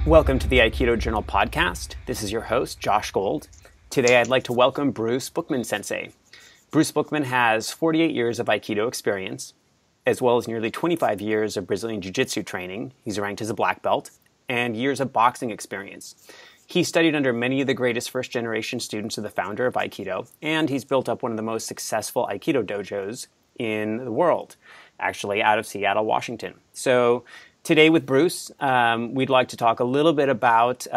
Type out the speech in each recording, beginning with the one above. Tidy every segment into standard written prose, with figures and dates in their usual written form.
Welcome to the Aikido Journal podcast. This is your host, Josh Gold. Today I'd like to welcome Bruce Bookman Sensei. Bruce Bookman has 48 years of Aikido experience, as well as nearly 25 years of Brazilian Jiu-Jitsu training. He's ranked as a black belt, and years of boxing experience. He studied under many of the greatest first-generation students of the founder of Aikido, and he's built up one of the most successful Aikido dojos in the world, actually out of Seattle, Washington. So today with Bruce, we'd like to talk a little bit about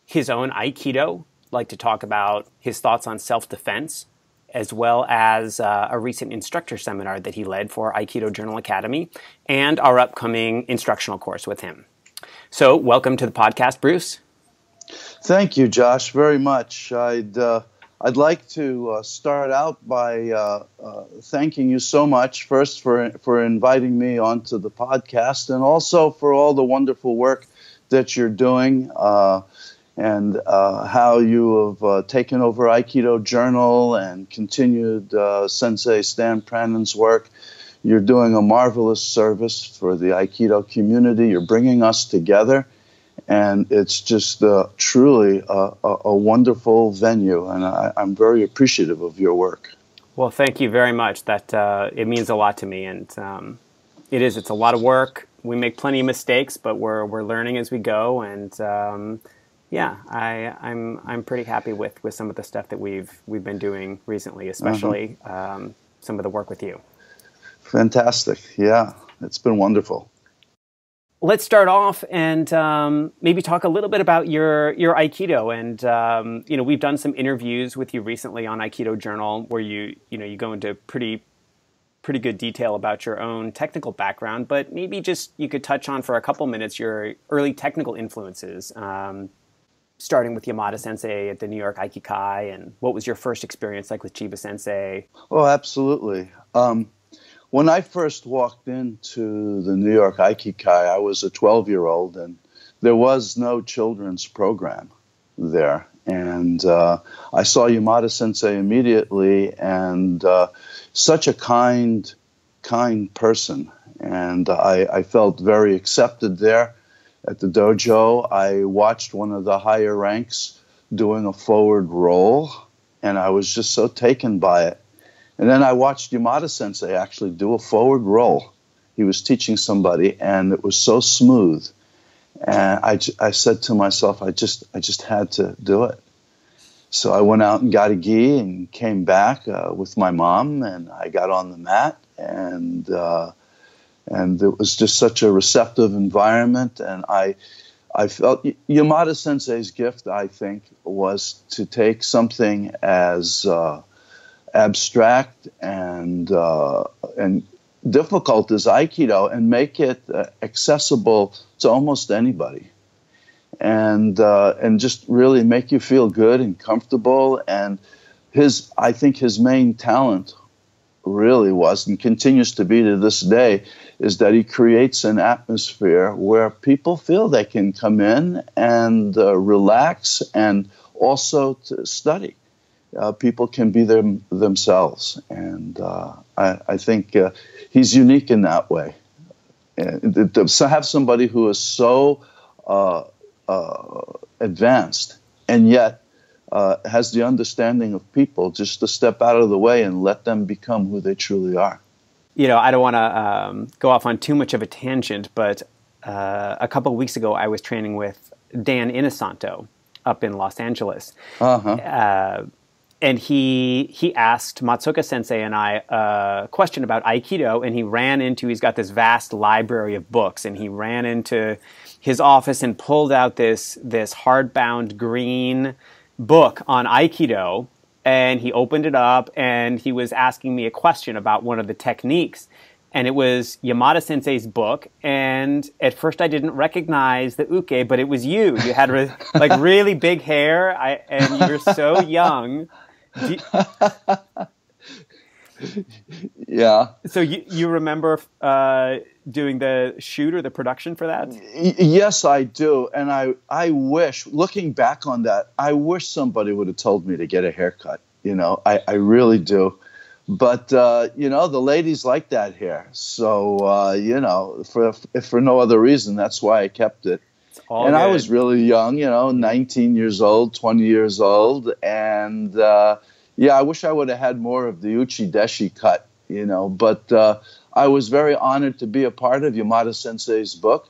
his own Aikido, like to talk about his thoughts on self-defense, as well as a recent instructor seminar that he led for Aikido Journal Academy, and our upcoming instructional course with him. So welcome to the podcast, Bruce. Thank you, Josh, very much. I'd like to start out by thanking you so much, first for inviting me onto the podcast, and also for all the wonderful work that you're doing, and how you have taken over Aikido Journal and continued Sensei Stan Prannon's work. You're doing a marvelous service for the Aikido community. You're bringing us together. And it's just truly a wonderful venue, and I'm very appreciative of your work. Well, thank you very much. That it means a lot to me, and it's a lot of work. We make plenty of mistakes, but we're learning as we go, and I'm pretty happy with some of the stuff that we've been doing recently, especially some of the work with you. Fantastic. Yeah, it's been wonderful. Let's start off and maybe talk a little bit about your Aikido. And we've done some interviews with you recently on Aikido Journal where you go into pretty good detail about your own technical background. But maybe just you could touch on for a couple minutes your early technical influences, starting with Yamada Sensei at the New York Aikikai, and what was your first experience like with Chiba Sensei? Oh, absolutely. When I first walked into the New York Aikikai, I was a 12-year-old, and there was no children's program there. And I saw Yamada Sensei immediately, and such a kind person. And I felt very accepted there at the dojo. I watched one of the higher ranks doing a forward roll, and I was just so taken by it. And then I watched Yamada Sensei actually do a forward roll. He was teaching somebody, and it was so smooth. And I said to myself, I just had to do it. So I went out and got a gi and came back with my mom, and I got on the mat, and it was just such a receptive environment. And I felt Yamada Sensei's gift, I think, was to take something as abstract and difficult as Aikido and make it accessible to almost anybody, and just really make you feel good and comfortable. And I think his main talent really was, and continues to be to this day, is that he creates an atmosphere where people feel they can come in and relax, and also to study. People can be themselves, and I think he's unique in that way. To have somebody who is so advanced and yet has the understanding of people, just to step out of the way and let them become who they truly are. I don't want to go off on too much of a tangent, but a couple of weeks ago I was training with Dan Inosanto up in Los Angeles. And he asked Matsuoka Sensei and I a question about Aikido, and he's got this vast library of books, and he ran into his office and pulled out this hardbound green book on Aikido, and he opened it up, and he was asking me a question about one of the techniques. And it was Yamada Sensei's book, and at first I didn't recognize the uke, but it was you. You had really big hair, and you were so young. Yeah. So you remember doing the shoot or the production for that? Yes, I do. And I wish, looking back on that, I wish somebody would have told me to get a haircut. I really do. But, the ladies like that hair. So, for no other reason, that's why I kept it. And I was really young, 19 years old, 20 years old. And I wish I would have had more of the Uchi-deshi cut, But I was very honored to be a part of Yamada Sensei's book.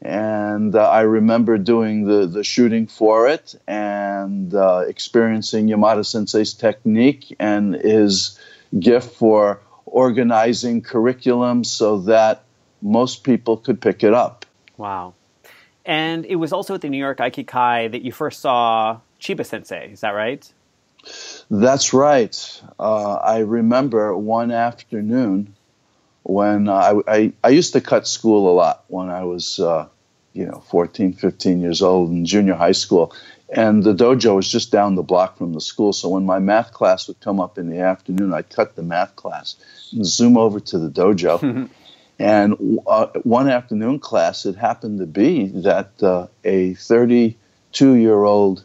And I remember doing the shooting for it and experiencing Yamada Sensei's technique and his gift for organizing curriculum so that most people could pick it up. Wow. And it was also at the New York Aikikai that you first saw Chiba Sensei, is that right? That's right. I remember one afternoon when I used to cut school a lot when I was, 14, 15 years old in junior high school. And the dojo was just down the block from the school. So when my math class would come up in the afternoon, I'd cut the math class and zoom over to the dojo. And one afternoon class, it happened to be that a 32-year-old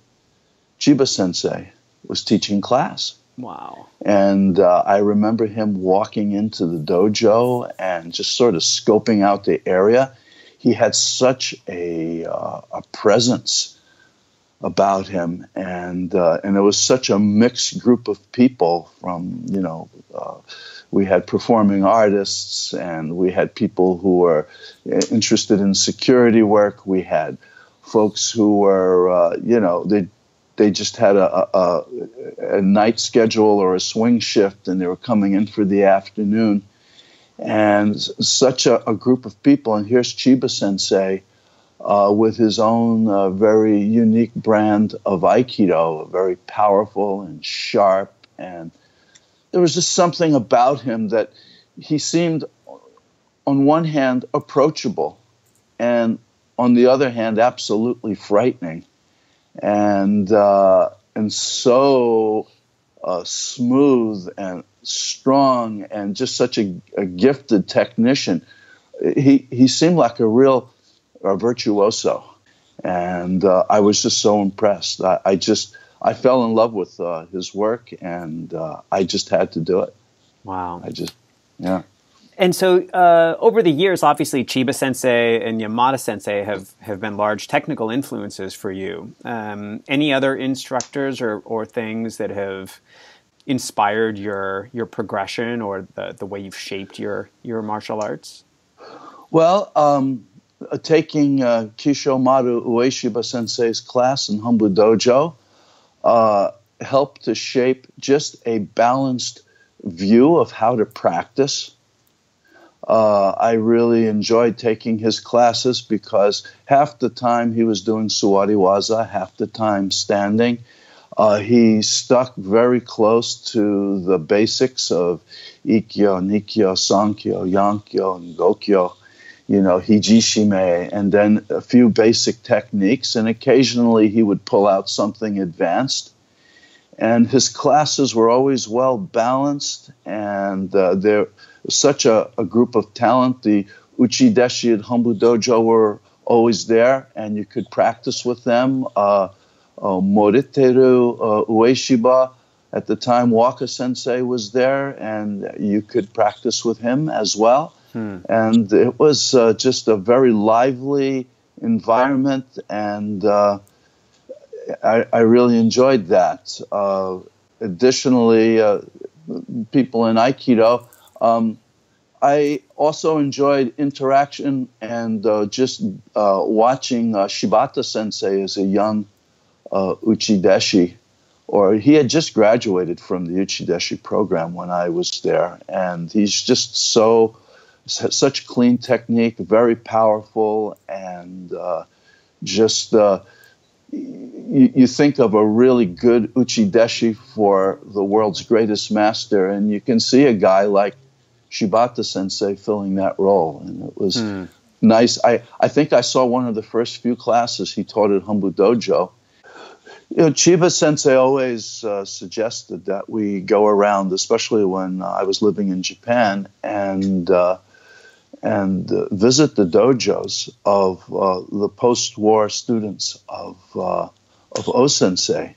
Chiba Sensei was teaching class. Wow. And I remember him walking into the dojo and just sort of scoping out the area. He had such a presence about him, and it was such a mixed group of people from, we had performing artists, and we had people who were interested in security work. We had folks who were, they just had a night schedule or a swing shift, and they were coming in for the afternoon. And such a group of people. And here's Chiba Sensei with his own very unique brand of Aikido, very powerful and sharp. And there was just something about him that he seemed, on one hand, approachable, and on the other hand, absolutely frightening. And so smooth and strong and just such a gifted technician. He seemed like a real virtuoso, and I was just so impressed. I fell in love with his work, and I just had to do it. Wow. Yeah. And so over the years, obviously, Chiba Sensei and Yamada Sensei have been large technical influences for you. Any other instructors or things that have inspired your progression or the way you've shaped your martial arts? Well, taking Kisshomaru Ueshiba Sensei's class in Humbu Dojo helped to shape just a balanced view of how to practice. I really enjoyed taking his classes because half the time he was doing Suwariwaza, half the time standing. He stuck very close to the basics of Ikkyo, Nikkyo, Sankyo, Yankyo, and Gokyo, Hijishime, and then a few basic techniques. And occasionally he would pull out something advanced. And his classes were always well balanced, and there was such a group of talent. The Uchi-deshi at Humbu Dojo were always there, and you could practice with them. Moriteru Ueshiba, at the time Waka Sensei was there, and you could practice with him as well. And it was just a very lively environment, and I really enjoyed that. Additionally, people in Aikido, I also enjoyed interaction and just watching Shibata Sensei as a young Uchi-deshi, or he had just graduated from the Uchi-deshi program when I was there, and he's just such clean technique, very powerful, and you think of a really good Uchi-deshi for the world's greatest master, and you can see a guy like Shibata Sensei filling that role, and it was nice. I think I saw one of the first few classes he taught at Humbu Dojo. Chiba Sensei always suggested that we go around, especially when I was living in Japan, and visit the dojos of the post-war students of O-sensei.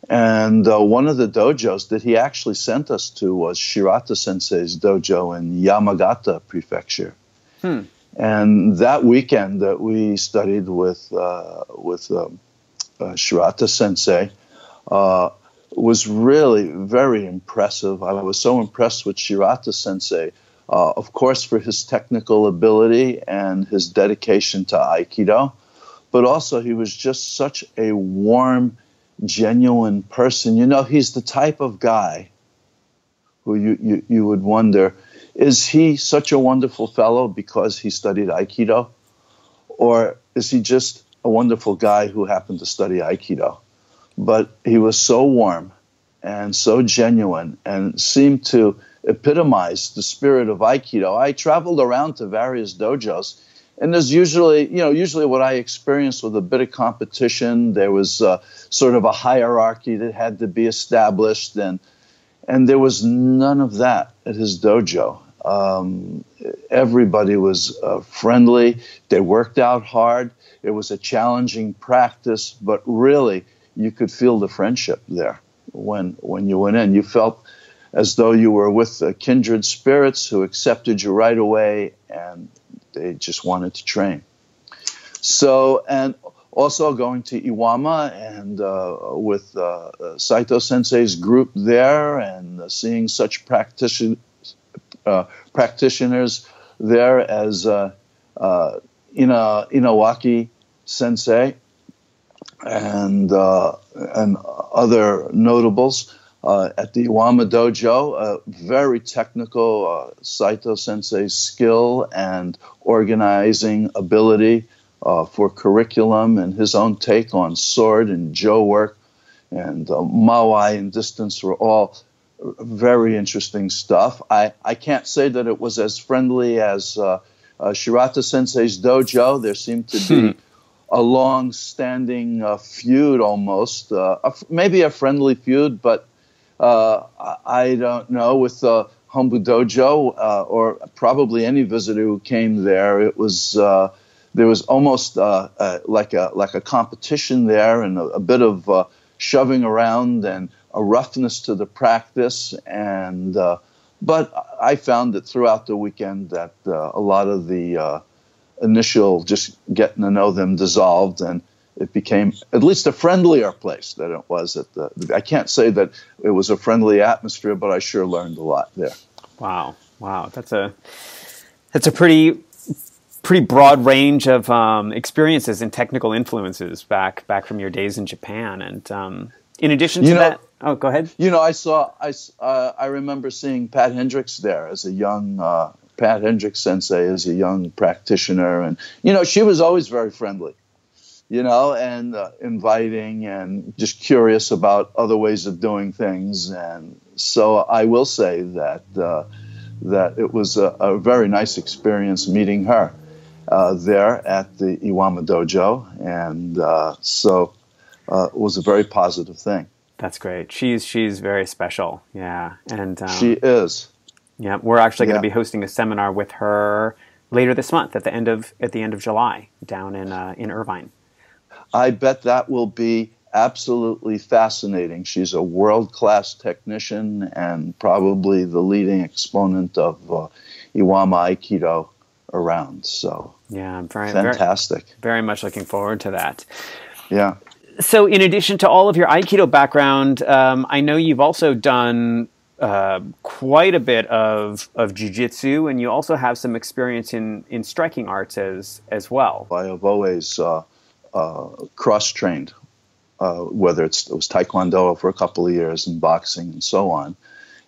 And one of the dojos that he actually sent us to was Shirata Sensei's dojo in Yamagata Prefecture. And that weekend that we studied with Shirata Sensei was really very impressive. I was so impressed with Shirata Sensei, of course, for his technical ability and his dedication to Aikido, but also he was just such a warm, genuine person. You know, he's the type of guy who you would wonder, is he such a wonderful fellow because he studied Aikido? Or is he just a wonderful guy who happened to study Aikido? But he was so warm and so genuine and seemed to epitomize the spirit of Aikido. I traveled around to various dojos, and there's usually what I experienced with a bit of competition. There was sort of a hierarchy that had to be established, and there was none of that at his dojo. Everybody was friendly. They worked out hard. It was a challenging practice, but really, you could feel the friendship there when you went in. You felt as though you were with kindred spirits who accepted you right away, and they just wanted to train. So, and also going to Iwama and with Saito Sensei's group there, and seeing such practitioners there as Inawaki Sensei and other notables at the Iwama Dojo. Very technical, Saito Sensei's skill and organizing ability for curriculum, and his own take on sword and jo work and Mawai and distance were all very interesting stuff. I can't say that it was as friendly as Shirata Sensei's dojo. There seemed to be a long-standing feud almost, maybe a friendly feud, but I don't know, with Hombu Dojo or probably any visitor who came there, it was there was almost like a competition there, and a bit of shoving around and a roughness to the practice. And but I found that throughout the weekend that a lot of the initial just getting to know them dissolved, and it became at least a friendlier place than it was at the. I can't say that it was a friendly atmosphere, but I sure learned a lot there. Wow, that's a pretty broad range of experiences and technical influences back from your days in Japan. And in addition to that, oh, go ahead. You know, I remember seeing Pat Hendricks there as a young Pat Hendricks Sensei as a young practitioner, and she was always very friendly. And inviting and just curious about other ways of doing things. And so I will say that it was a very nice experience meeting her there at the Iwama Dojo. And so it was a very positive thing. That's great. She's very special. Yeah. And she is. Yeah. We're actually going to be hosting a seminar with her later this month at the end of July down in Irvine. I bet that will be absolutely fascinating. She's a world-class technician and probably the leading exponent of Iwama Aikido around. So yeah, fantastic. Very much looking forward to that. Yeah. So in addition to all of your Aikido background, I know you've also done quite a bit of jiu-jitsu, and you also have some experience in striking arts as well. I have always cross-trained, whether it was Taekwondo for a couple of years and boxing and so on.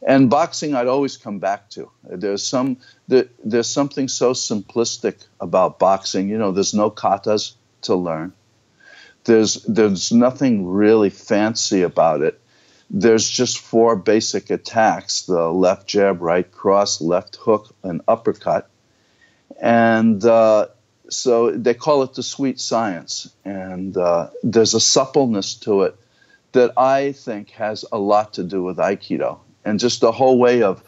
And boxing I'd always come back to. There's something so simplistic about boxing. There's no katas to learn. There's nothing really fancy about it. There's just 4 basic attacks: the left jab, right cross, left hook, and uppercut. And so they call it the sweet science, and there's a suppleness to it that I think has a lot to do with Aikido, and just the whole way of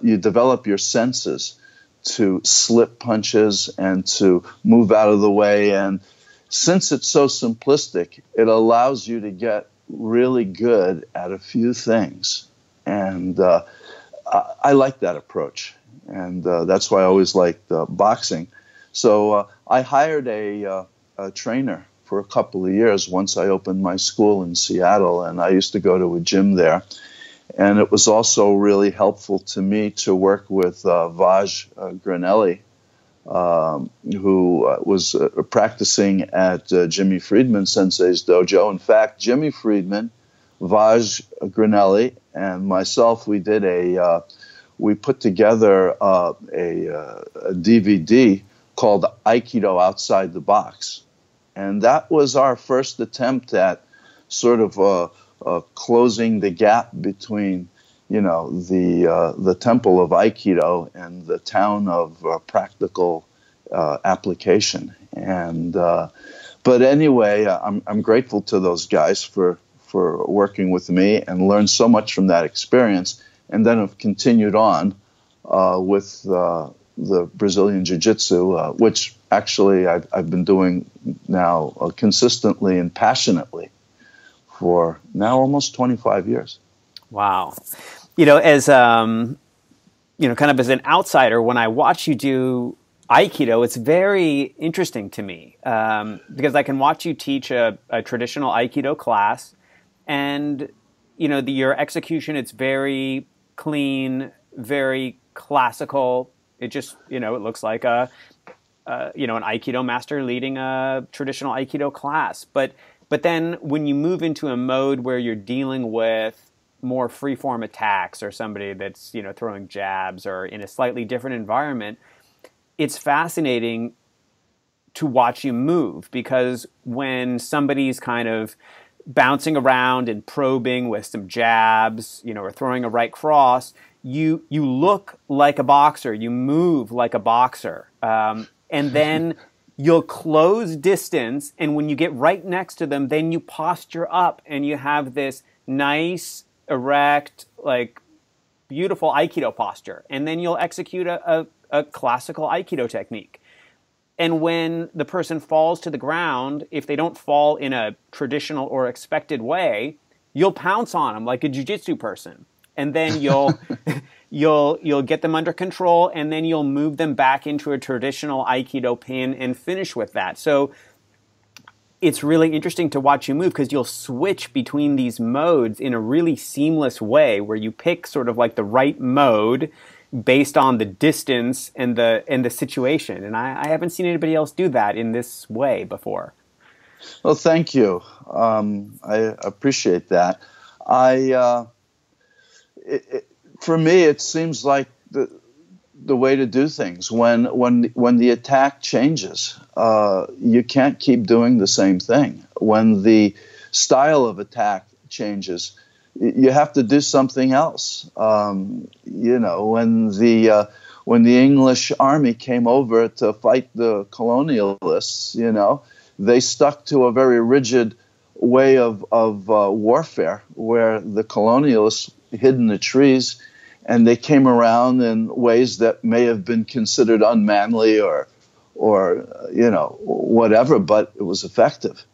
you develop your senses to slip punches and to move out of the way. And since it's so simplistic, it allows you to get really good at a few things, and I like that approach. and that's why I always liked boxing. So I hired a trainer for a couple of years once I opened my school in Seattle, and I used to go to a gym there. And it was also really helpful to me to work with Vaj Granelli, who was practicing at Jimmy Friedman Sensei's dojo. In fact, Jimmy Friedman, Vaj Granelli, and myself, we put together a DVD called Aikido Outside the Box. And that was our first attempt at sort of closing the gap between, the temple of Aikido and the town of practical application. And but anyway, I'm grateful to those guys for working with me and learned so much from that experience. And then have continued on with the Brazilian Jiu-Jitsu, which actually I've been doing now consistently and passionately for now almost 25 years. Wow. As kind of as an outsider, when I watch you do Aikido, it's very interesting to me because I can watch you teach a traditional Aikido class, and your execution, it's very clean, very classical. It just it looks like an Aikido master leading a traditional Aikido class. But then when you move into a mode where you're dealing with more freeform attacks or somebody that's throwing jabs or in a slightly different environment, it's fascinating to watch you move, because when somebody's kind of bouncing around and probing with some jabs, or throwing a right cross, you look like a boxer, you move like a boxer, and then you'll close distance, and when you get right next to them, then you posture up and you have this nice, erect, like beautiful Aikido posture, and then you'll execute a classical Aikido technique. And when the person falls to the ground, if they don't fall in a traditional or expected way, you'll pounce on them like a jiu-jitsu person. And then you'll get them under control, and then you'll move them back into a traditional Aikido pin and finish with that. So it's really interesting to watch you move, because you'll switch between these modes in a really seamless way, where you pick sort of like the right mode based on the distance and the situation. And I haven't seen anybody else do that in this way before. Well, thank you. I appreciate that. For me, it seems like the way to do things. When the attack changes, you can't keep doing the same thing. When the style of attack changes, you have to do something else. When the English army came over to fight the colonialists, they stuck to a very rigid way of warfare, where the colonialists hid in the trees, and they came around in ways that may have been considered unmanly or whatever, but it was effective.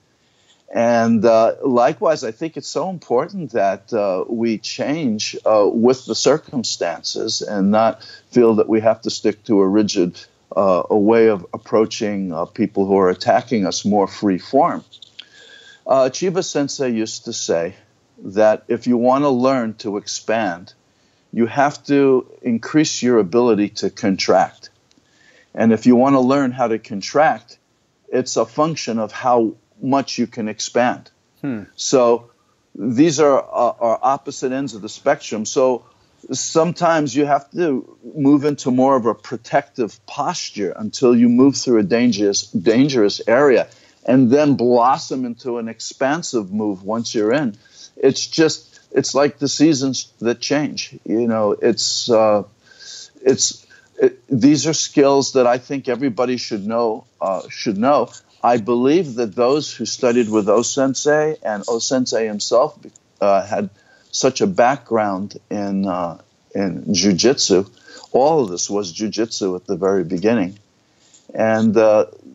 And likewise, I think it's so important that we change with the circumstances and not feel that we have to stick to a rigid a way of approaching people who are attacking us more free form. Chiba Sensei used to say that if you want to learn to expand, you have to increase your ability to contract. And if you want to learn how to contract, it's a function of how much you can expand. So these are opposite ends of the spectrum. So sometimes you have to move into more of a protective posture until you move through a dangerous area, and then blossom into an expansive move once you're in. It's like the seasons that change. These are skills that I think everybody should know. I believe that those who studied with O-Sensei, and O-Sensei himself had such a background in jiu-jitsu. All of this was jiu-jitsu at the very beginning. And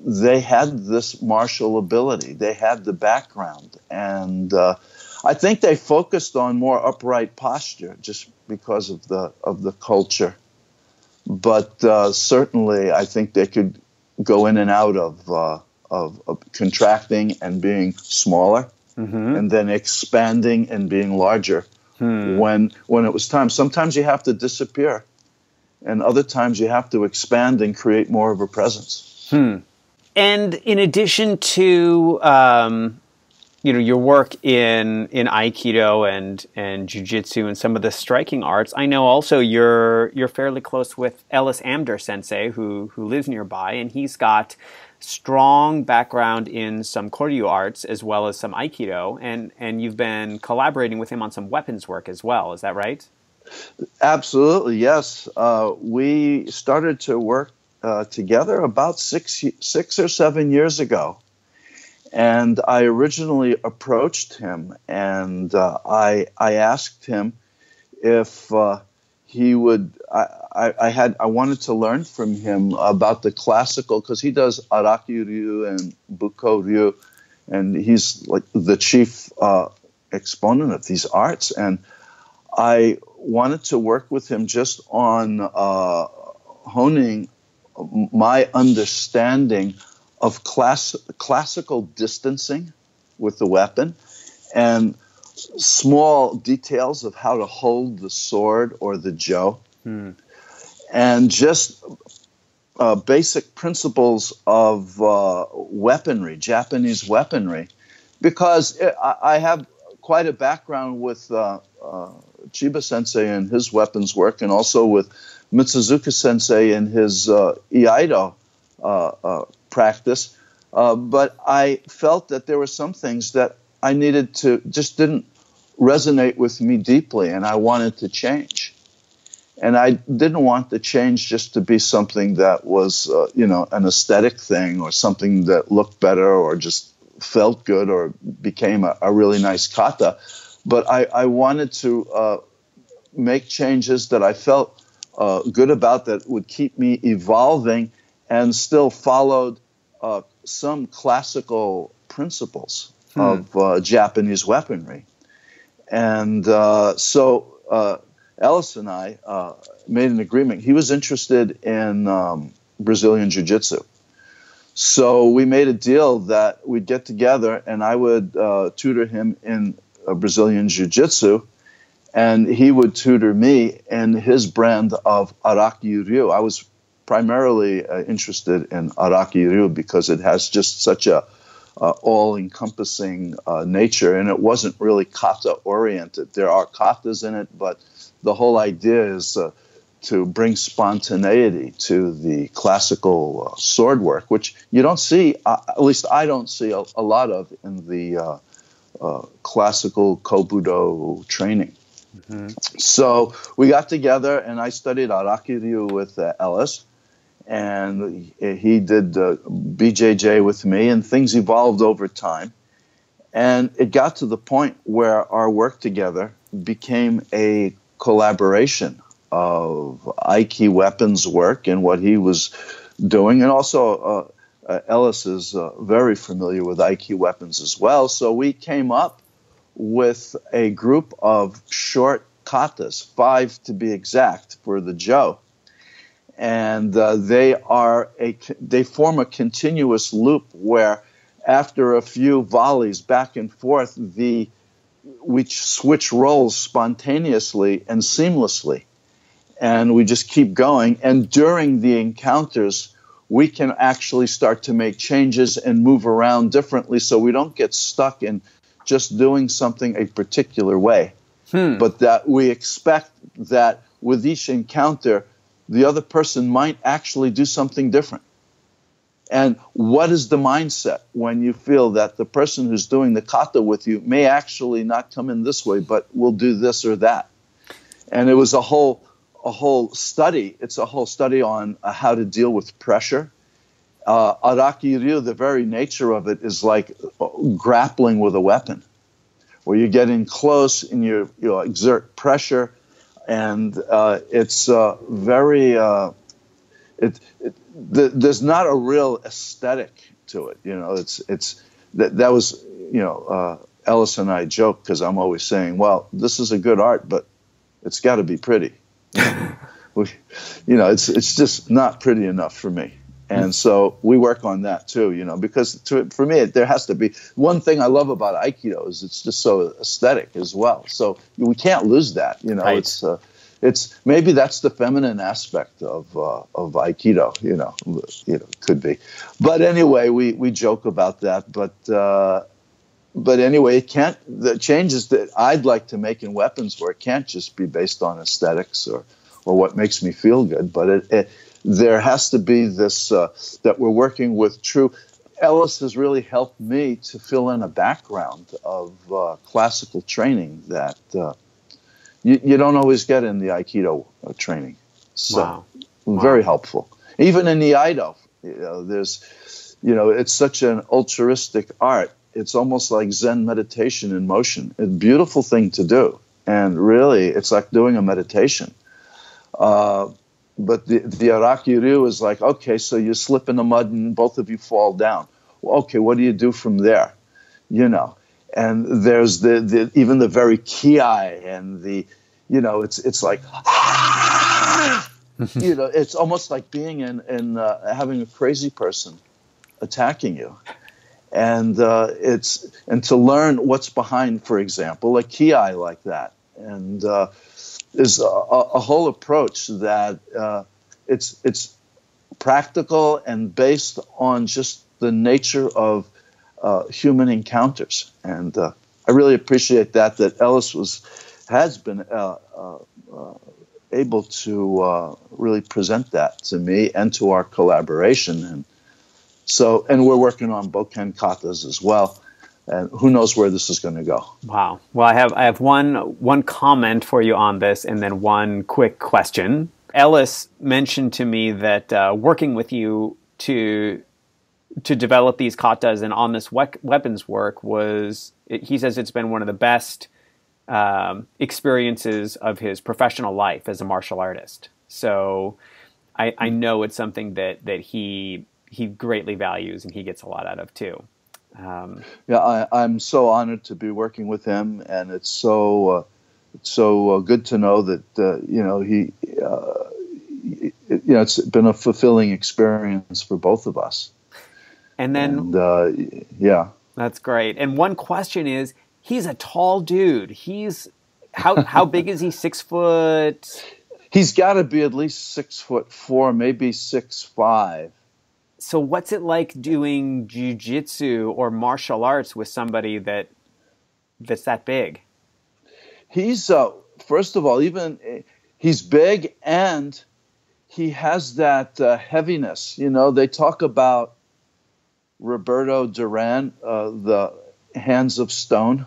they had this martial ability. They had the background. And I think they focused on more upright posture just because of the culture. but certainly I think they could go in and out of contracting and being smaller, and then expanding and being larger when it was time. Sometimes you have to disappear, and other times you have to expand and create more of a presence. And in addition to your work in Aikido and Jiu-Jitsu and some of the striking arts, I know also you're fairly close with Ellis Sensei, who lives nearby, and he's got strong background in some Koryu arts as well as some Aikido, and you've been collaborating with him on some weapons work as well. Is that right? Absolutely, yes. We started to work together about 6 or 7 years ago. And I originally approached him, and I asked him if he would. I wanted to learn from him about the classical, because he does Araki Ryu and Buko Ryu, and he's like the chief exponent of these arts. And I wanted to work with him just on honing my understanding of classical distancing with the weapon, and small details of how to hold the sword or the jo, and just basic principles of weaponry, Japanese weaponry, because I have quite a background with Chiba Sensei and his weapons work, and also with Mitsuzuka Sensei and his Iaido practice, but I felt that there were some things that I needed to, just didn't resonate with me deeply, and I wanted to change. And I didn't want the change just to be something that was, an aesthetic thing, or something that looked better or just felt good or became a really nice kata. But I wanted to make changes that I felt good about, that would keep me evolving and still followed some classical principles of Japanese weaponry. And so Ellis and I made an agreement. He was interested in Brazilian Jiu-Jitsu. So we made a deal that we'd get together and I would tutor him in Brazilian Jiu-Jitsu, and he would tutor me in his brand of Araki Ryu. I was primarily interested in Araki Ryu because it has just such a all-encompassing nature, and it wasn't really kata-oriented. There are katas in it, but the whole idea is to bring spontaneity to the classical sword work, which you don't see, at least I don't see a lot of in the classical Kobudo training. So we got together and I studied Araki Ryu with Ellis, and he did BJJ with me, and things evolved over time. And it got to the point where our work together became a collaboration of Aiki weapons work and what he was doing. And also Ellis is very familiar with Aiki weapons as well. So we came up with a group of short katas, 5 to be exact, for the jo. And they form a continuous loop where after a few volleys back and forth, we switch roles spontaneously and seamlessly. And we just keep going. And during the encounters, we can actually start to make changes and move around differently, so we don't get stuck in just doing something a particular way. But that we expect that with each encounter, the other person might actually do something different. And what is the mindset when you feel that the person who's doing the kata with you may actually not come in this way, but will do this or that? And it was a whole study. It's a whole study on how to deal with pressure. Araki Ryu, the very nature of it is like grappling with a weapon, where you get in close and you exert pressure. And it's very, there's not a real aesthetic to it. That was, Ellis and I joke, because I'm always saying, well, this is a good art, but it's got to be pretty. we, it's just not pretty enough for me. And so we work on that too, because for me, there has to be one thing I love about Aikido is it's just so aesthetic as well. So we can't lose that, Right. It's maybe that's the feminine aspect of Aikido, could be. But anyway, we joke about that. But anyway, the changes that I'd like to make in weapons work can't just be based on aesthetics or what makes me feel good, but there has to be this that we're working with true. Ellis has really helped me to fill in a background of classical training that you don't always get in the Aikido training. So very helpful. Even in the Iaido, it's such an altruistic art. It's almost like Zen meditation in motion. It's a beautiful thing to do. And really, it's like doing a meditation. But the Araki Ryu is like, okay, so you slip in the mud and both of you fall down. Well, okay, what do you do from there? And there's even the very ki and it's like, it's almost like being in having a crazy person attacking you. And to learn what's behind, for example, a ki like that. And there's a whole approach that it's practical and based on just the nature of human encounters. And I really appreciate that Ellis has been able to really present that to me and to our collaboration. And we're working on Bokken katas as well. And who knows where this is going to go. Wow. Well, I have one comment for you on this and then one quick question. Ellis mentioned to me that working with you to develop these katas and on this weapons work he says it's been one of the best experiences of his professional life as a martial artist. So I know it's something that he greatly values and he gets a lot out of too. I'm so honored to be working with him, and it's so good to know that it's been a fulfilling experience for both of us. And then, that's great. And one question is, he's a tall dude. He's how big is he? 6 foot? He's got to be at least 6'4", maybe 6'5". So what's it like doing jiu-jitsu or martial arts with somebody that's that big? He's first of all, he's big and he has that heaviness. They talk about Roberto Duran, the hands of stone.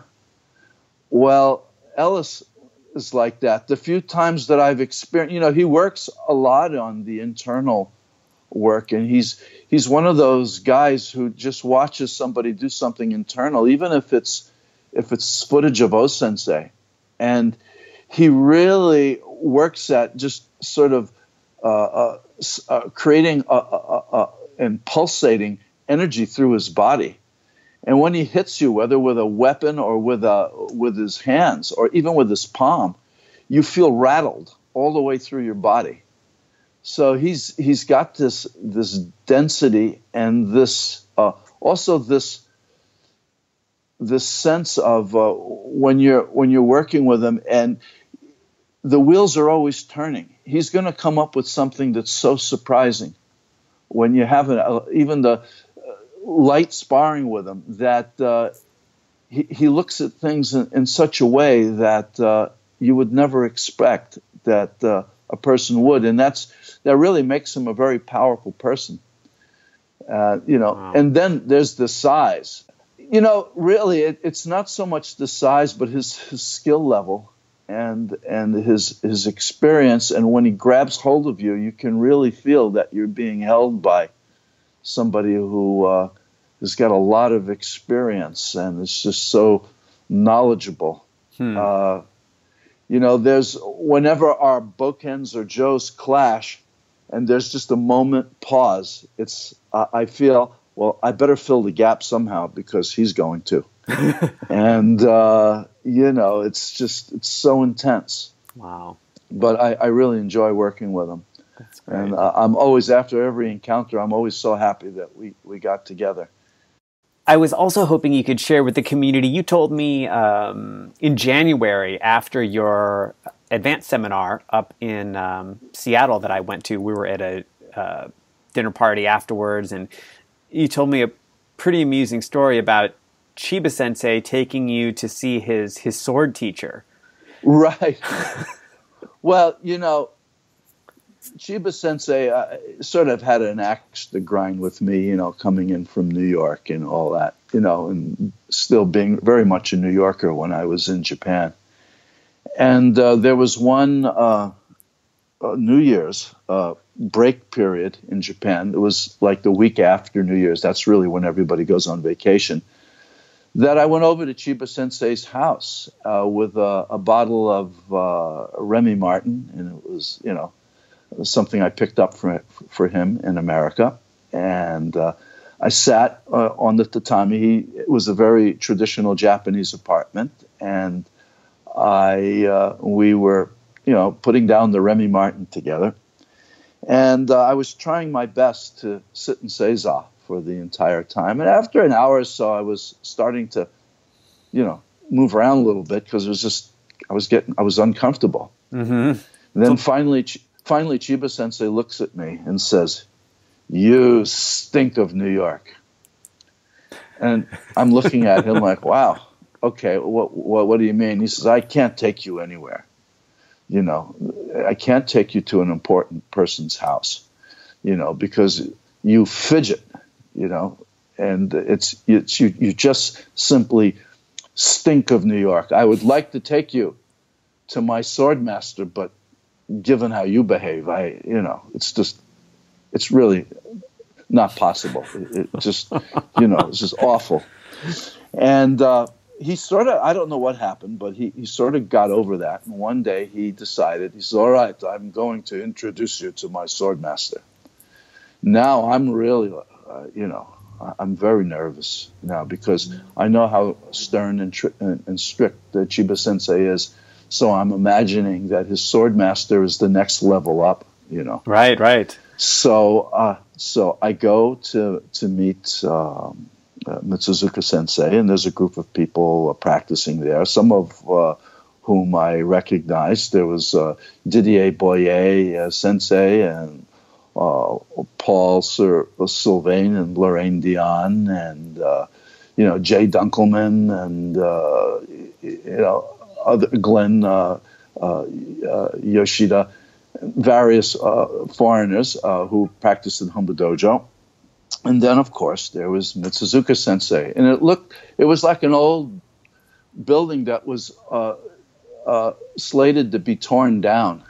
Well, Ellis is like that. The few times that I've experienced, he works a lot on the internal work, and he's one of those guys who just watches somebody do something internal, even if it's footage of O-sensei, and he really works at just sort of creating and pulsating energy through his body. And when he hits you, whether with a weapon or with his hands or even with his palm, you feel rattled all the way through your body. So he's got this density and this also this sense of when you're working with him, and the wheels are always turning. He's going to come up with something that's so surprising when you have even the light sparring with him, that he looks at things in such a way that you would never expect that a person would, and that really makes him a very powerful person. Wow. And then there's the size. Really, it's not so much the size, but his skill level and his experience. And when he grabs hold of you, you can really feel that you're being held by somebody who has got a lot of experience and is just so knowledgeable. There's whenever our Bokkens or Joes clash, and there's just a moment pause. I feel, well, I better fill the gap somehow because he's going to, and it's so intense. Wow. but I really enjoy working with him. That's great. And I'm always, after every encounter, I'm always so happy that we got together. I was also hoping you could share with the community. You told me in January, after your advanced seminar up in Seattle that I went to, we were at a dinner party afterwards, and you told me a pretty amusing story about Chiba Sensei taking you to see his sword teacher. Right. Well, Chiba Sensei sort of had an axe to grind with me, coming in from New York and all that, and still being very much a New Yorker when I was in Japan. And there was one New Year's break period in Japan. It was like the week after New Year's. That's really when everybody goes on vacation. That I went over to Chiba Sensei's house with a bottle of Remy Martin, and it was, something I picked up for him in America. And I sat on the tatami. It was a very traditional Japanese apartment, and we were, putting down the Remy Martin together. And I was trying my best to sit in seiza for the entire time. And after an hour or so, I was starting to, move around a little bit because it was just, I was uncomfortable. Mm-hmm. And then finally, Chiba Sensei looks at me and says, "You stink of New York." And I'm looking at him like, wow, okay, what do you mean? He says, "I can't take you anywhere. I can't take you to an important person's house, because you fidget, and you just simply stink of New York. I would like to take you to my sword master, but given how you behave, it's really not possible. It just, it's just awful." And he sort of, I don't know what happened, but he sort of got over that. And one day he decided, he said, "All right, I'm going to introduce you to my sword master." Now I'm really, I'm very nervous now because I know how stern and strict Chiba Sensei is. So I'm imagining that his sword master is the next level up, Right. So I go to meet Mitsuzuka Sensei, and there's a group of people practicing there, some of whom I recognized. There was Didier Boyer Sensei and Paul Sylvain and Lorraine Dion and Jay Dunkelman and other Glenn Yoshida, various foreigners who practiced in Humba Dojo. And then, of course, there was Mitsuzuka Sensei, and it was like an old building that was slated to be torn down.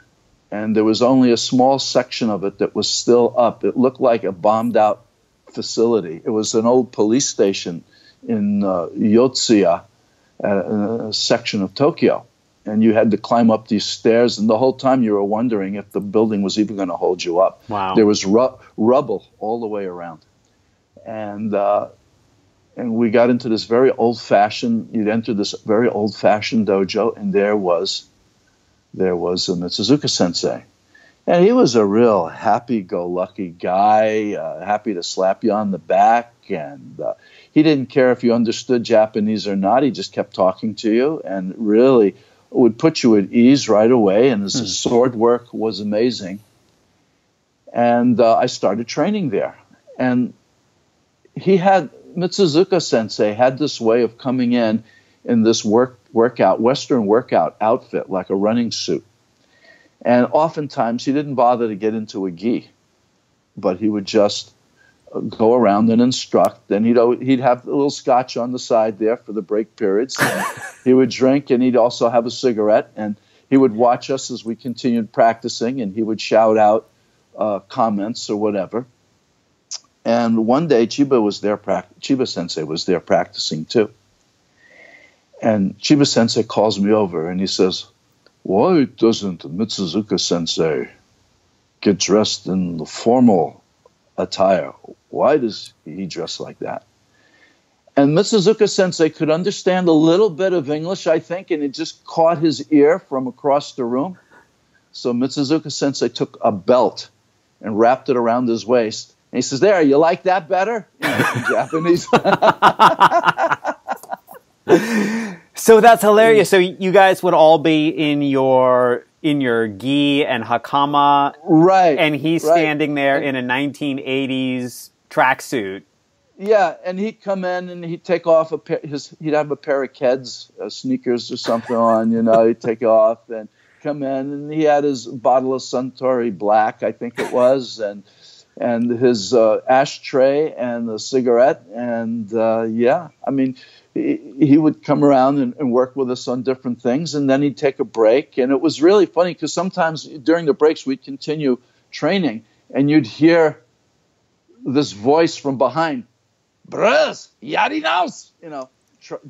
And there was only a small section of it that was still up. It looked like a bombed-out facility. It was an old police station in Yotsuya, a section of Tokyo. And you had to climb up these stairs, and the whole time you were wondering if the building was even going to hold you up. Wow. There was rubble all the way around. And we got into this very old-fashioned, you'd enter this very old-fashioned dojo, and there was a Mitsuzuka Sensei. And he was a real happy-go-lucky guy, happy to slap you on the back. And he didn't care if you understood Japanese or not. He just kept talking to you and really would put you at ease right away. And his sword work was amazing. And I started training there. And Mitsuzuka Sensei had this way of coming in this Western workout outfit, like a running suit. And oftentimes he didn't bother to get into a gi, but he would just go around and instruct. Then he'd have a little scotch on the side there for the break periods. He would drink, and he'd also have a cigarette. And he would watch us as we continued practicing, and he would shout out comments or whatever. And one day Chiba Sensei was there practicing too. And Chiba Sensei calls me over and he says, "Why doesn't Mitsuzuka Sensei get dressed in the formal attire? Why does he dress like that?" And Mitsuzuka Sensei could understand a little bit of English, I think, and it just caught his ear from across the room. So Mitsuzuka Sensei took a belt and wrapped it around his waist. And he says, there, you like that better? You know, in Japanese. So that's hilarious. So you guys would all be in your gi and hakama. Right. And he's standing there in a 1980s tracksuit. Yeah, and he'd come in and he'd take off he'd have a pair of Keds, sneakers or something on, you know, he'd take off and come in, and he had his bottle of Suntory Black, I think it was, and his ashtray and a cigarette, and yeah, I mean, he would come around and work with us on different things, and then he'd take a break, and it was really funny because sometimes during the breaks we'd continue training, and you'd hear this voice from behind, Bruce, yari naos, you know,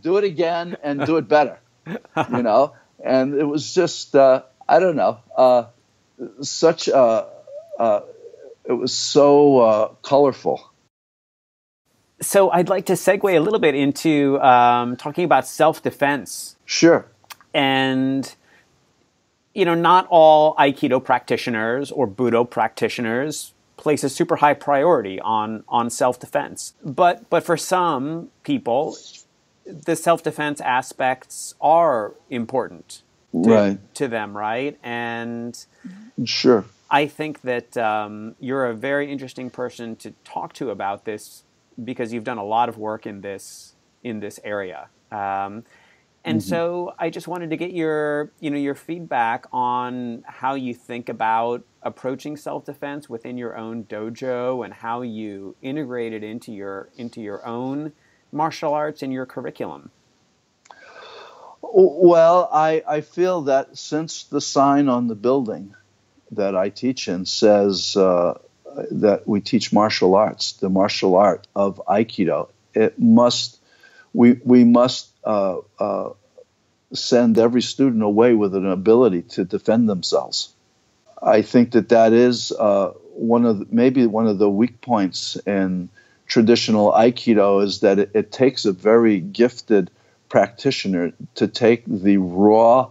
do it again and do it better, you know, and it was just, I don't know, it was so colorful. So I'd like to segue a little bit into talking about self-defense. Sure. And, you know, not all Aikido practitioners or Budo practitioners place a super high priority on self-defense. But for some people, the self-defense aspects are important to them, right? And sure, I think that you're a very interesting person to talk to about this because you've done a lot of work in this area. And so I just wanted to get your feedback on how you think about approaching self-defense within your own dojo and how you integrate it into your own martial arts and your curriculum. Well, I feel that since the sign on the building that I teach in says that we teach martial arts, the martial art of Aikido, we must send every student away with an ability to defend themselves. I think that is one of the weak points in traditional Aikido is that it takes a very gifted practitioner to take the raw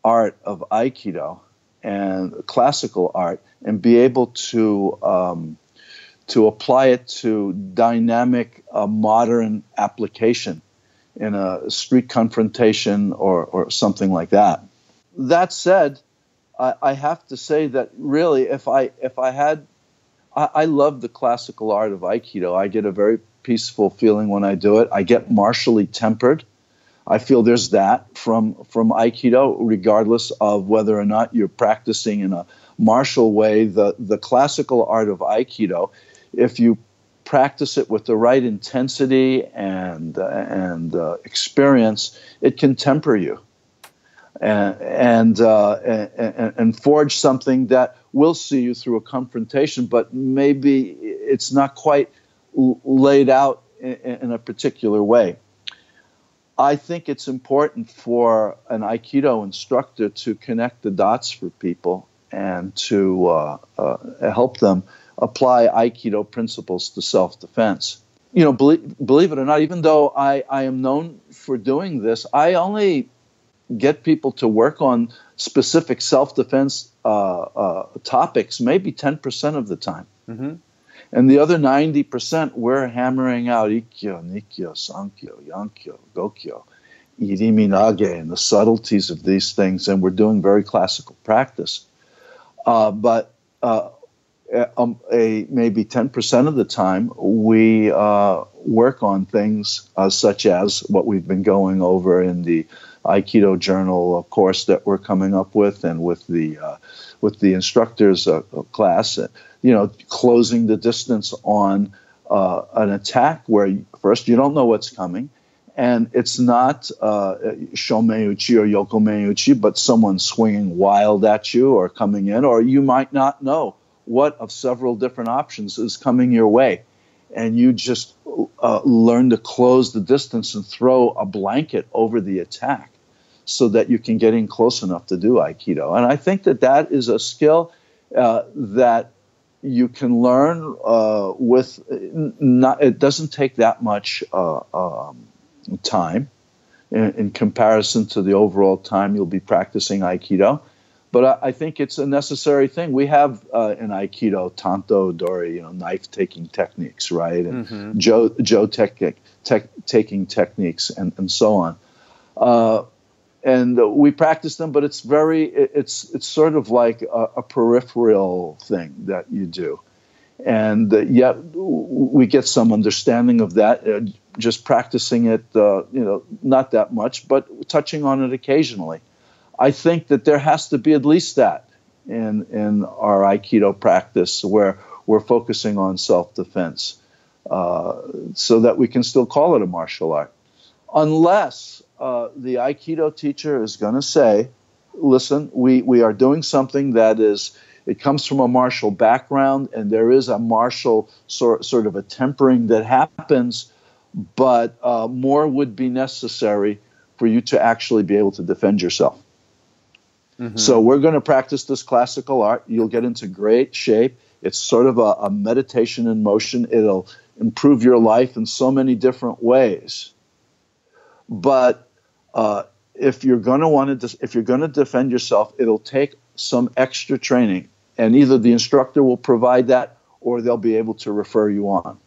art of Aikido and classical art and be able to apply it to dynamic modern application in a street confrontation or something like that. That said, I have to say that really, I love the classical art of Aikido. I get a very peaceful feeling when I do it. I get martially tempered. I feel there's that from Aikido, regardless of whether or not you're practicing in a martial way. The classical art of Aikido, if you practice it with the right intensity and experience, it can temper you and forge something that will see you through a confrontation, but maybe it's not quite laid out in a particular way. I think it's important for an Aikido instructor to connect the dots for people and to help them apply Aikido principles to self-defense. You know, believe it or not, even though I am known for doing this, I only get people to work on specific self-defense topics maybe 10% of the time. Mm-hmm. And the other 90%, we're hammering out Ikkyo, Nikkyo, Sankyo, Yankyo, Gokyo, Irimi Nage, and the subtleties of these things, and we're doing very classical practice. But maybe 10% of the time, we work on things such as what we've been going over in the Aikido Journal course that we're coming up with, and with the instructor's class. You know, closing the distance on an attack where first you don't know what's coming, and it's not shomeuchi or yokomeuchi, but someone swinging wild at you or coming in, or you might not know what of several different options is coming your way, and you just learn to close the distance and throw a blanket over the attack so that you can get in close enough to do Aikido. And I think that is a skill that you can learn with it doesn't take that much time in comparison to the overall time you'll be practicing Aikido. But I think it's a necessary thing. We have in Aikido, Tanto, Dori, knife-taking techniques, right? And Jo taking techniques and so on. And we practice them, but it's sort of like a peripheral thing that you do. And yet we get some understanding of that, just practicing it, not that much, but touching on it occasionally. I think that there has to be at least that in our Aikido practice, where we're focusing on self-defense, so that we can still call it a martial art. Unless the Aikido teacher is going to say, listen, we are doing something that it comes from a martial background, and there is a martial sort of a tempering that happens, but more would be necessary for you to actually be able to defend yourself. So we're going to practice this classical art. You'll get into great shape. It's sort of a meditation in motion. It'll improve your life in so many different ways. But if you're going to defend yourself, it'll take some extra training, and either the instructor will provide that, or they'll be able to refer you on.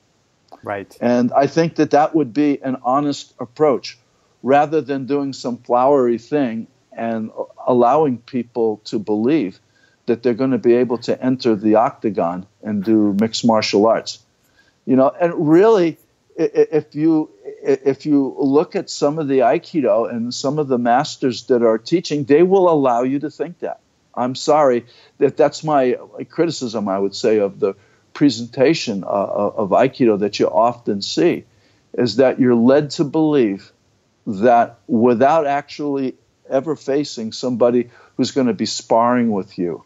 Right. And I think that would be an honest approach, rather than doing some flowery thing and allowing people to believe that they're going to be able to enter the octagon and do mixed martial arts. And really, if you look at some of the Aikido and some of the masters that are teaching, they will allow you to think that. I'm sorry, that's my criticism, I would say, of the presentation of Aikido that you often see, is that you're led to believe that without actually ever facing somebody who's going to be sparring with you,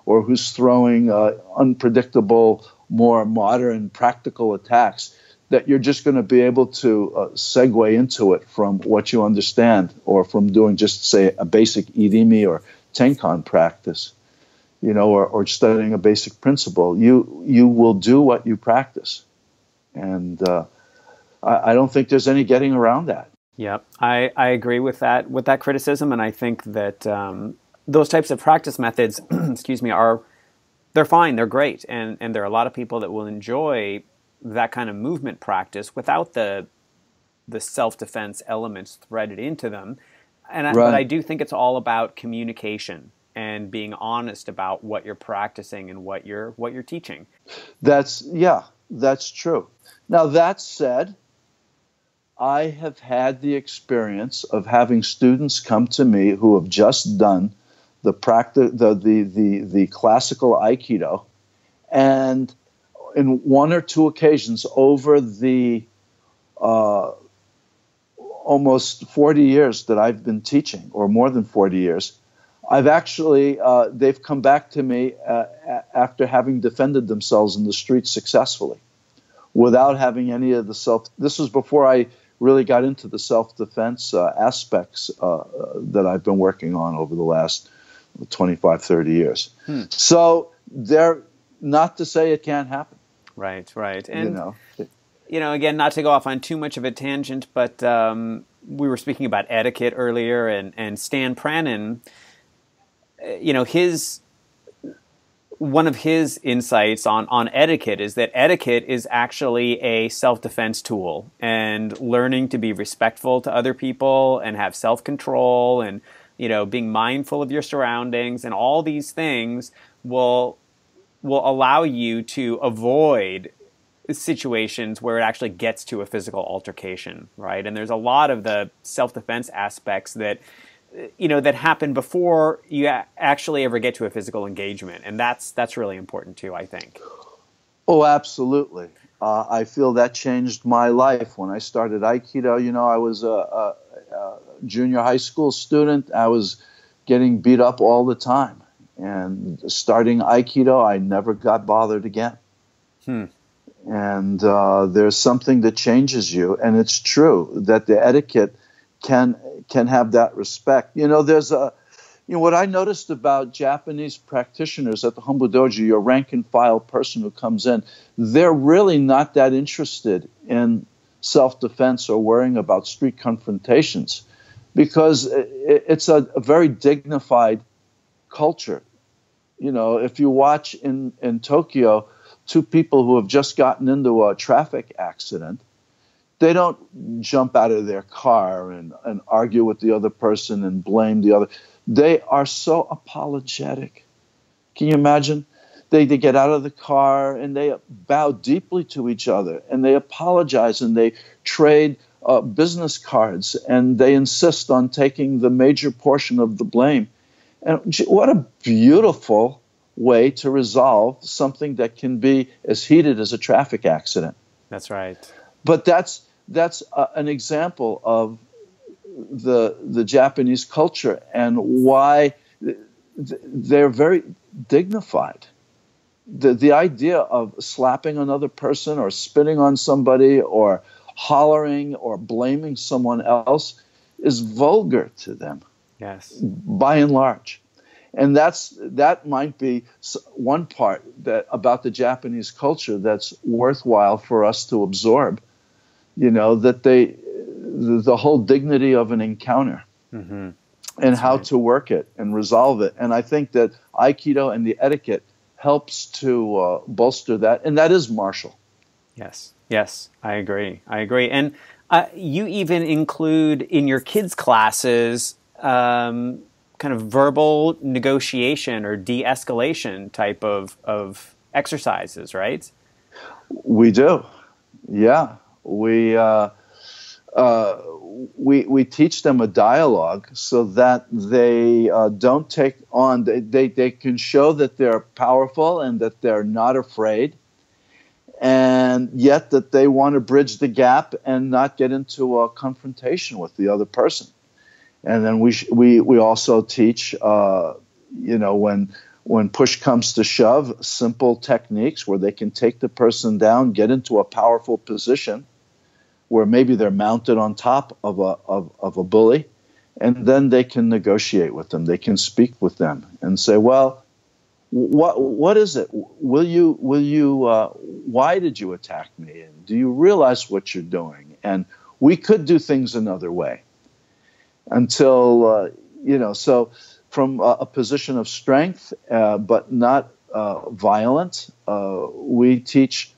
or who's throwing unpredictable, more modern, practical attacks, that you're just going to be able to segue into it from what you understand, or from doing just, say, a basic irimi or tenkan practice, or studying a basic principle. You will do what you practice. And I don't think there's any getting around that. Yep, I agree with that criticism, and I think that those types of practice methods, excuse me, they're fine, they're great, and there are a lot of people that will enjoy that kind of movement practice without the self-defense elements threaded into them. But I do think it's all about communication and being honest about what you're practicing and what you're teaching. That's true. Now, that said, I have had the experience of having students come to me who have just done the classical Aikido, and in one or two occasions over the almost 40 years that I've been teaching, or more than 40 years, I've actually, they've come back to me after having defended themselves in the streets successfully, without having any of this was before I really got into the self-defense aspects that I've been working on over the last 25, 30 years. So they're not to say it can't happen. Right. And, again, not to go off on too much of a tangent, but we were speaking about etiquette earlier, and Stan Pranin, one of his insights on etiquette is that etiquette is actually a self-defense tool, and learning to be respectful to other people and have self-control and, being mindful of your surroundings and all these things will allow you to avoid situations where it actually gets to a physical altercation, right? And there's a lot of the self-defense aspects that that happen before you actually ever get to a physical engagement. And that's really important too, I think. Oh, absolutely. I feel that changed my life. When I started Aikido, I was a junior high school student. I was getting beat up all the time. And starting Aikido, I never got bothered again. And there's something that changes you. And it's true that the etiquette can have that respect. There's what I noticed about Japanese practitioners at the Humble Dojo, your rank and file person who comes in, they're really not that interested in self-defense or worrying about street confrontations, because it's a very dignified culture. You know, if you watch in Tokyo, two people who have just gotten into a traffic accident, they don't jump out of their car and argue with the other person and blame the other. They are so apologetic. Can you imagine? They get out of the car and they bow deeply to each other and they apologize and they trade business cards and they insist on taking the major portion of the blame. And what a beautiful way to resolve something that can be as heated as a traffic accident. That's right. But that's an example of the Japanese culture and why they're very dignified. The idea of slapping another person or spitting on somebody or hollering or blaming someone else is vulgar to them. Yes. By and large. And that might be one part that about the Japanese culture that's worthwhile for us to absorb. You know, that the whole dignity of an encounter and that's how to work it and resolve it. And I think that Aikido and the etiquette helps to bolster that. And that is martial. Yes, I agree. And you even include in your kids' classes kind of verbal negotiation or de-escalation type of exercises, right? We do. Yeah. We teach them a dialogue so that they don't take on, they can show that they're powerful and that they're not afraid, and yet that they want to bridge the gap and not get into a confrontation with the other person. And then we also teach, when push comes to shove, simple techniques where they can take the person down, get into a powerful position where maybe they're mounted on top of a bully, and then they can negotiate with them. They can speak with them and say, well, what is it? Will you why did you attack me? And do you realize what you're doing? And we could do things another way until, so from a position of strength, but not violent, we teach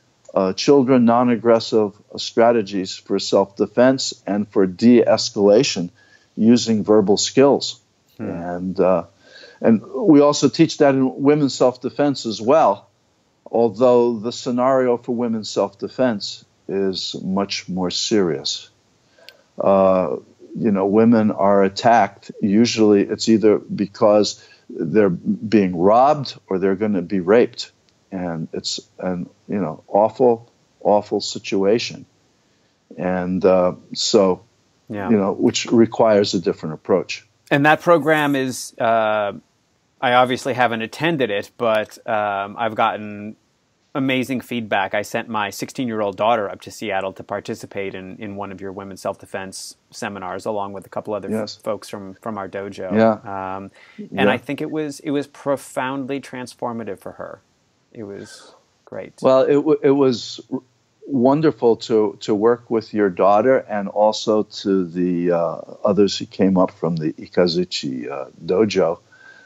children non-aggressive strategies for self-defense and for de-escalation using verbal skills. And we also teach that in women's self-defense as well, although the scenario for women's self-defense is much more serious. Women are attacked. Usually it's either because they're being robbed or they're going to be raped. And it's an awful situation. And which requires a different approach. And that program is, I obviously haven't attended it, but I've gotten amazing feedback. I sent my 16-year-old daughter up to Seattle to participate in one of your women's self-defense seminars, along with a couple other folks from our dojo. Yeah. And I think it was profoundly transformative for her. It was great. Well, it was wonderful to work with your daughter and also to the others who came up from the Ikazuchi dojo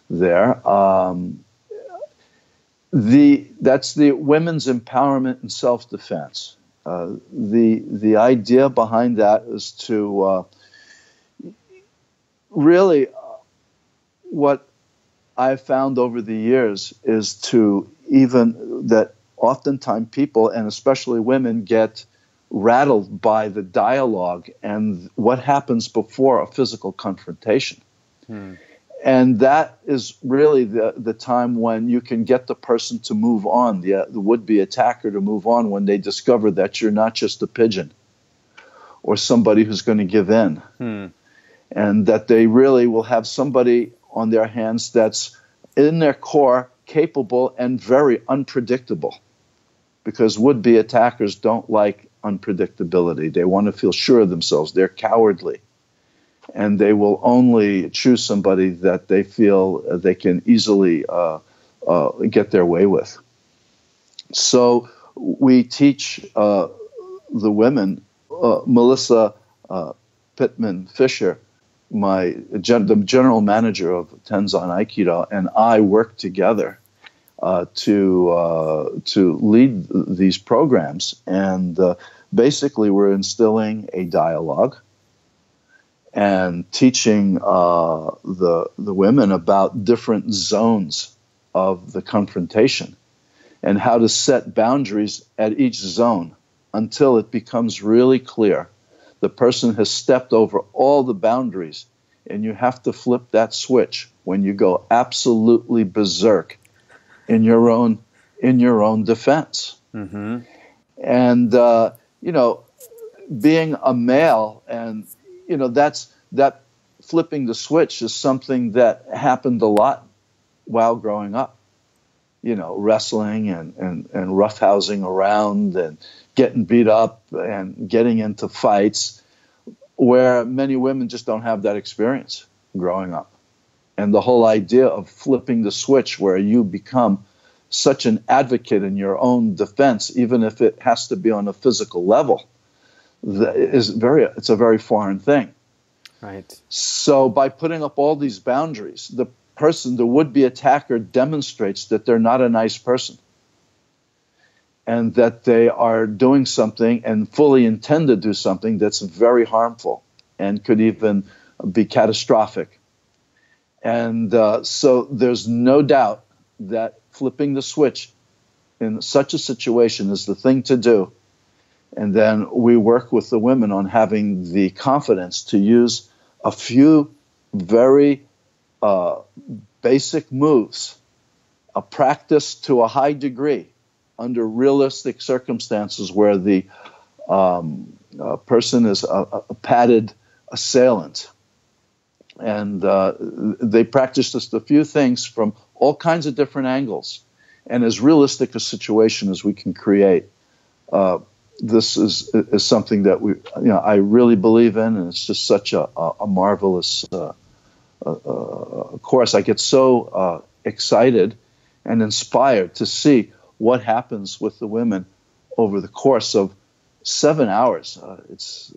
there. That's the women's empowerment and self-defense. The idea behind that is to really what I've found over the years is to even that oftentimes people, and especially women, get rattled by the dialogue and what happens before a physical confrontation. And that is really the time when you can get the person to move on, the would-be attacker to move on when they discover that you're not just a pigeon or somebody who's going to give in. And that they really will have somebody on their hands that's in their core capable and very unpredictable, because would-be attackers don't like unpredictability. They want to feel sure of themselves. They're cowardly. And they will only choose somebody that they feel they can easily get their way with. So we teach the women, Melissa Pittman Fisher the general manager of Tenzan Aikido and I worked together to lead these programs, and basically we're instilling a dialogue and teaching the women about different zones of the confrontation and how to set boundaries at each zone until it becomes really clear the person has stepped over all the boundaries, and you have to flip that switch when you go absolutely berserk in your own defense. Mm-hmm. And being a male, and that flipping the switch is something that happened a lot while growing up. Wrestling and roughhousing around and getting beat up and getting into fights, where many women just don't have that experience growing up. And the whole idea of flipping the switch where you become such an advocate in your own defense, even if it has to be on a physical level, it's a very foreign thing. Right. So by putting up all these boundaries, the would-be attacker demonstrates that they're not a nice person and that they are doing something and fully intend to do something that's very harmful and could even be catastrophic. And so there's no doubt that flipping the switch in such a situation is the thing to do. And then we work with the women on having the confidence to use a few very basic moves, a practice to a high degree under realistic circumstances where the person is a padded assailant. And they practice just a few things from all kinds of different angles and as realistic a situation as we can create. This is something that I really believe in, and it's just such a marvelous course. I get so excited and inspired to see what happens with the women over the course of 7 hours. It's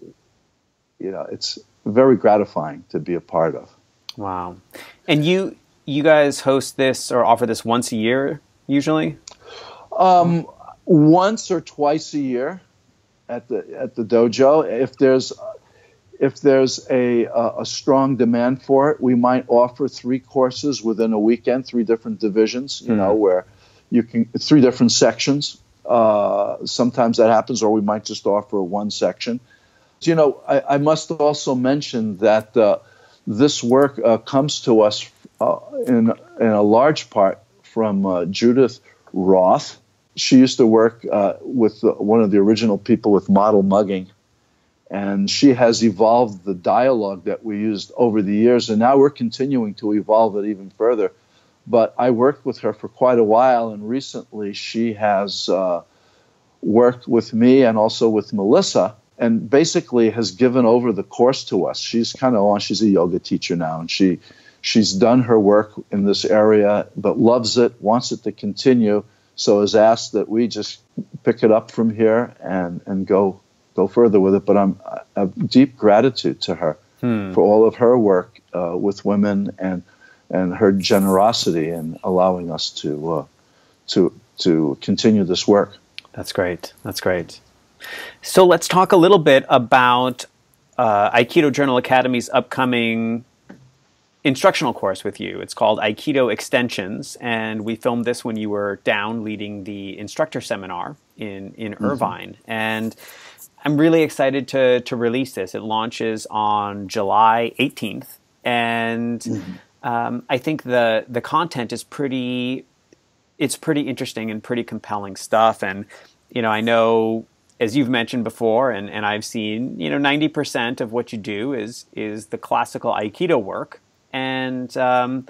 very gratifying to be a part of. Wow. And you guys host this or offer this once a year usually? Once or twice a year at the dojo. If there's a strong demand for it, we might offer 3 courses within a weekend, 3 different divisions, where you can 3 different sections. Sometimes that happens, or we might just offer 1 section. I must also mention that this work comes to us in a large part from Judith Roth. She used to work with one of the original people with model mugging, and she has evolved the dialogue that we used over the years, and now we're continuing to evolve it even further. But I worked with her for quite a while, and recently she has worked with me and also with Melissa, and basically has given over the course to us. She's she's a yoga teacher now, and she's done her work in this area, but loves it, wants it to continue, so has asked that we just pick it up from here and go further with it. But I have deep gratitude to her for all of her work with women and her generosity in allowing us to continue this work. That's great. That's great. So let's talk a little bit about Aikido Journal Academy's upcoming instructional course with you. It's called Aikido Extensions, and we filmed this when you were down leading the instructor seminar in Irvine. And I'm really excited to release this. It launches on July 18th, and I think the content is pretty interesting and pretty compelling stuff. And I know, as you've mentioned before, and I've seen, 90% of what you do is the classical Aikido work, and kind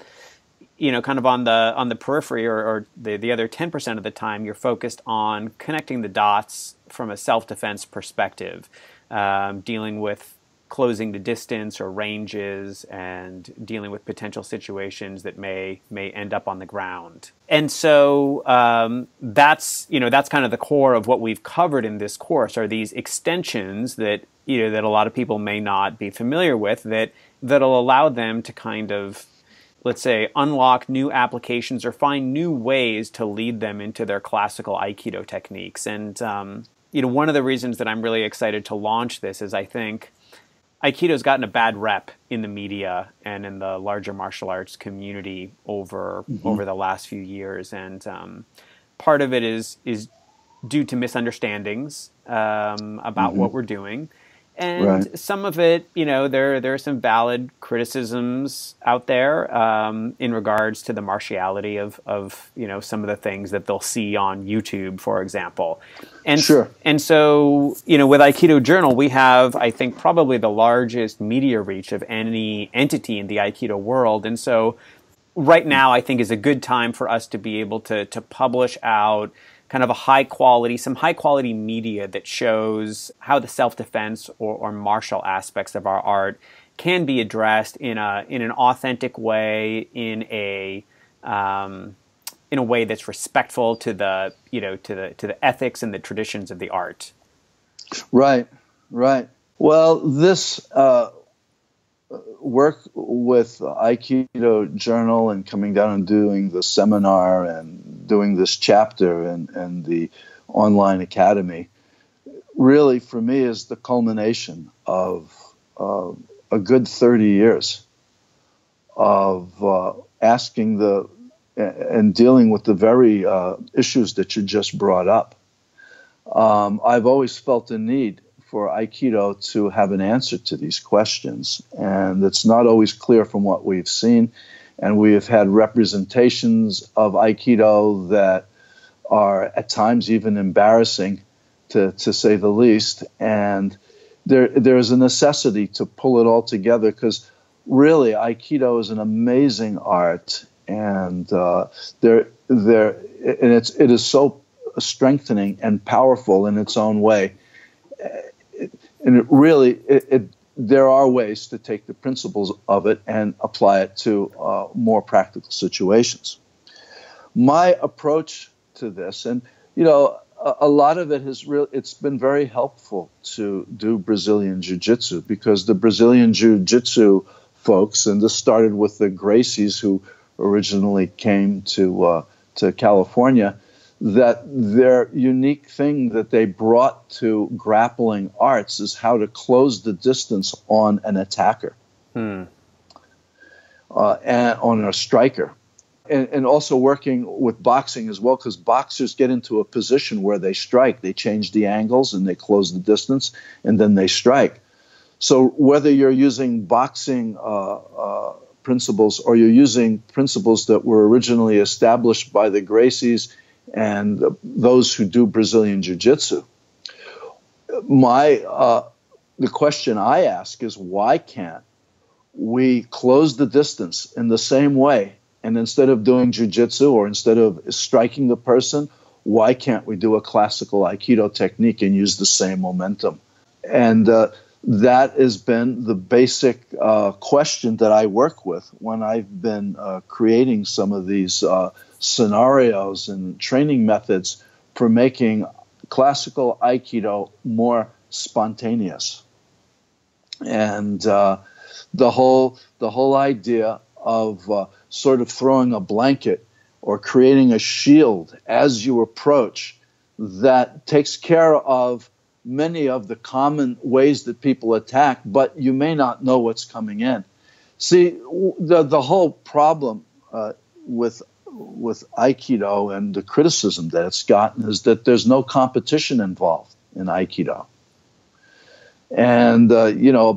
of on the periphery or the other 10% of the time, you're focused on connecting the dots from a self-defense perspective, dealing with closing the distance or ranges and dealing with potential situations that may end up on the ground. And so that's kind of the core of what we've covered in this course, are these extensions that that a lot of people may not be familiar with, that'll allow them to kind of, let's say, unlock new applications or find new ways to lead them into their classical Aikido techniques. And one of the reasons that I'm really excited to launch this is I think Aikido's gotten a bad rep in the media and in the larger martial arts community over the last few years, and part of it is due to misunderstandings about what we're doing, and some of it, there are some valid criticisms out there in regards to the martiality of some of the things that they'll see on YouTube, for example. And and so, with Aikido Journal, we have, I think, probably the largest media reach of any entity in the Aikido world. And so right now, I think, is a good time for us to be able to publish out kind of some high quality media that shows how the self-defense or martial aspects of our art can be addressed in an authentic way, in a way that's respectful to the to the ethics and the traditions of the art. Right. Well, this work with Aikido Journal and coming down and doing the seminar and doing this chapter and the online academy really, for me, is the culmination of a good 30 years of asking and dealing with the very issues that you just brought up. I've always felt a need for Aikido to have an answer to these questions, and it's not always clear from what we've seen. And we have had representations of Aikido that are at times even embarrassing, to say the least. And there is a necessity to pull it all together, because really Aikido is an amazing art, and it is so strengthening and powerful in its own way. And it really, there are ways to take the principles of it and apply it to more practical situations. My approach to this, and a lot of it it's been very helpful to do Brazilian Jiu-Jitsu, because the Brazilian Jiu-Jitsu folks, and this started with the Gracies who originally came to California, that their unique thing that they brought to grappling arts is how to close the distance on an attacker and on a striker. And also working with boxing as well, because boxers get into a position where they strike. They change the angles and they close the distance, and then they strike. So whether you're using boxing principles or you're using principles that were originally established by the Gracies and those who do Brazilian Jiu-Jitsu, the question I ask is, why can't we close the distance in the same way? And instead of doing Jiu-Jitsu, or instead of striking the person, why can't we do a classical Aikido technique and use the same momentum? And that has been the basic question that I work with when I've been creating some of these scenarios and training methods for making classical Aikido more spontaneous. And the whole idea of sort of throwing a blanket or creating a shield as you approach that takes care of many of the common ways that people attack, but you may not know what's coming in. See, the whole problem with Aikido and the criticism that it's gotten is that there's no competition involved in Aikido. And,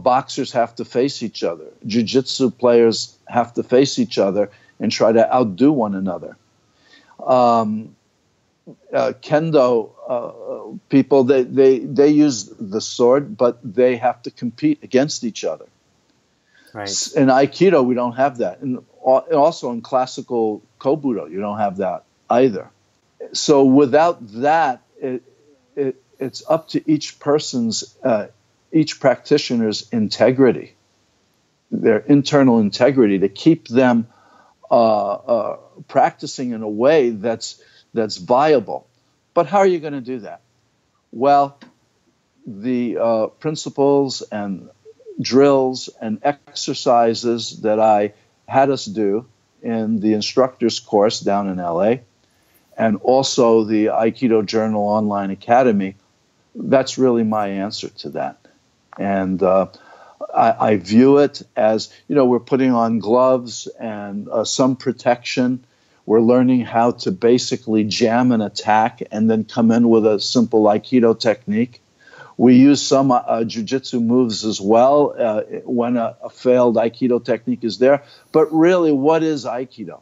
boxers have to face each other. Jiu-Jitsu players have to face each other and try to outdo one another. Kendo people, they use the sword, but they have to compete against each other. Right. In Aikido, we don't have that. And also in classical Kobudo, you don't have that either. So without that, it's up to each person's each practitioner's integrity, their internal integrity, to keep them practicing in a way that's viable. But how are you going to do that? Well, the principles and drills and exercises that I had us do in the instructor's course down in LA, and also the Aikido Journal Online Academy, that's really my answer to that. And I view it as, we're putting on gloves and some protection. We're learning how to basically jam an attack and then come in with a simple Aikido technique. We use some jiu-jitsu moves as well when a failed Aikido technique is there. But really, what is Aikido?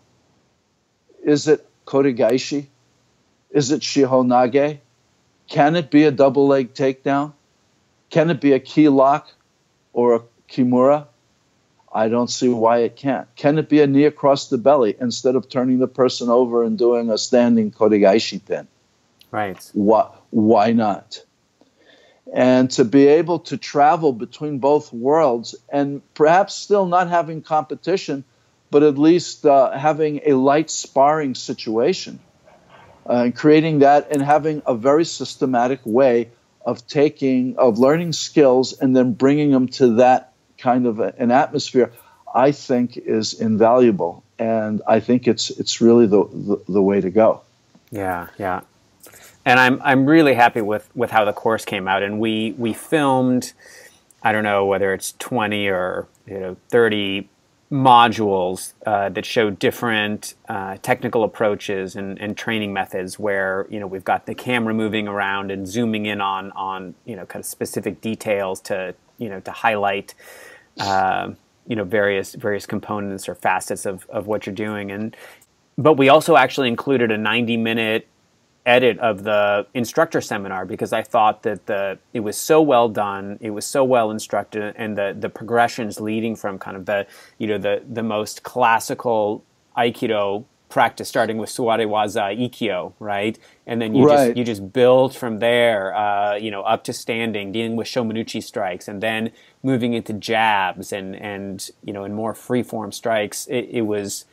Is it Kotegaishi? Is it Shihonage? Can it be a double leg takedown? Can it be a key lock or a kimura? I don't see why it can't. Can it be a knee across the belly instead of turning the person over and doing a standing Kotegaishi pin? Right. Why not? And to be able to travel between both worlds and perhaps still not having competition, but at least having a light sparring situation, and creating that and having a very systematic way of learning skills and then bringing them to that kind of an atmosphere, I think is invaluable. And I think it's really the way to go. Yeah, yeah. And I'm really happy with how the course came out. And we filmed, I don't know whether it's 20 or 30 modules that show different technical approaches and training methods where we've got the camera moving around and zooming in on kind of specific details to to highlight various components or facets of what you're doing. But we also actually included a 90-minute edit of the instructor seminar because I thought that it was so well done, it was so well instructed, and the progressions leading from kind of the most classical Aikido practice, starting with Suwarewaza Ikkyo, right, and then you just build from there, up to standing, dealing with Shomanuchi strikes, and then moving into jabs and more freeform strikes. It was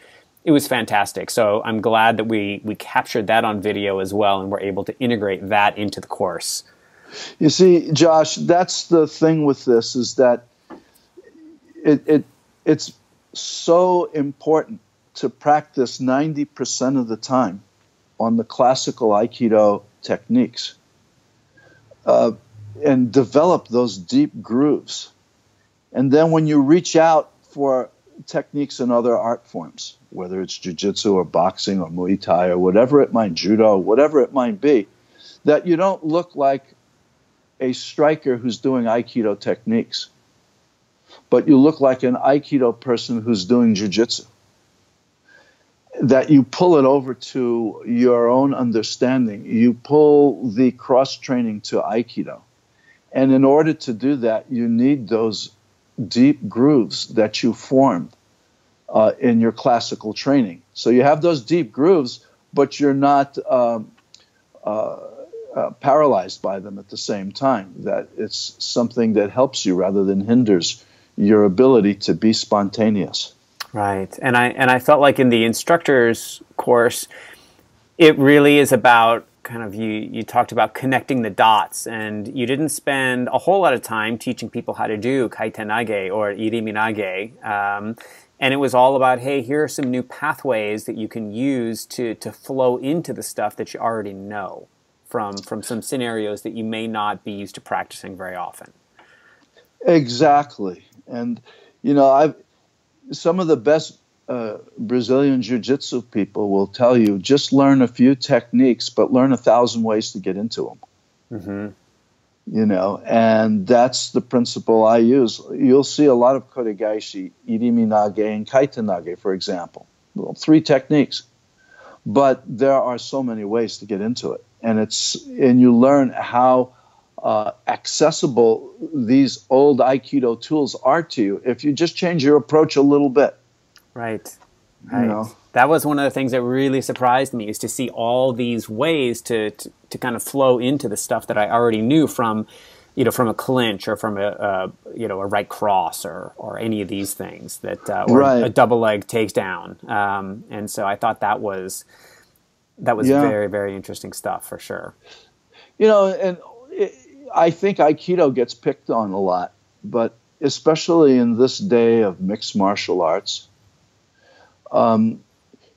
fantastic. So I'm glad that we captured that on video as well, and we're able to integrate that into the course. You see, Josh, that's the thing with this, is that it's so important to practice 90% of the time on the classical Aikido techniques and develop those deep grooves. And then when you reach out for techniques in other art forms, whether it's jiu-jitsu or boxing or Muay Thai or whatever it might, judo, whatever it might be, that you don't look like a striker who's doing Aikido techniques, but you look like an Aikido person who's doing jiu-jitsu. That you pull it over to your own understanding. You pull the cross-training to Aikido. And in order to do that, you need those deep grooves that you formed in your classical training. So you have those deep grooves, but you're not paralyzed by them at the same time. That it's something that helps you rather than hinders your ability to be spontaneous. Right. And I felt like in the instructor's course, it really is about kind of, you talked about connecting the dots, and you didn't spend a whole lot of time teaching people how to do kaitenage or iriminage. And it was all about, hey, here are some new pathways that you can use to flow into the stuff that you already know from some scenarios that you may not be used to practicing very often. Exactly. And, some of the best Brazilian jiu-jitsu people will tell you, just learn a few techniques, but learn 1,000 ways to get into them. Mm-hmm. And that's the principle I use. You'll see a lot of Kotegaishi, Iriminage, and Kaitenage, for example. Well, 3 techniques. But there are so many ways to get into it. And you learn how accessible these old Aikido tools are to you if you just change your approach a little bit. Right. That was one of the things that really surprised me, is to see all these ways to kind of flow into the stuff that I already knew from, from a clinch or from a right cross or any of these things or Right. a double leg takedown. And so I thought that was very, very interesting stuff for sure. And I think Aikido gets picked on a lot, but especially in this day of mixed martial arts,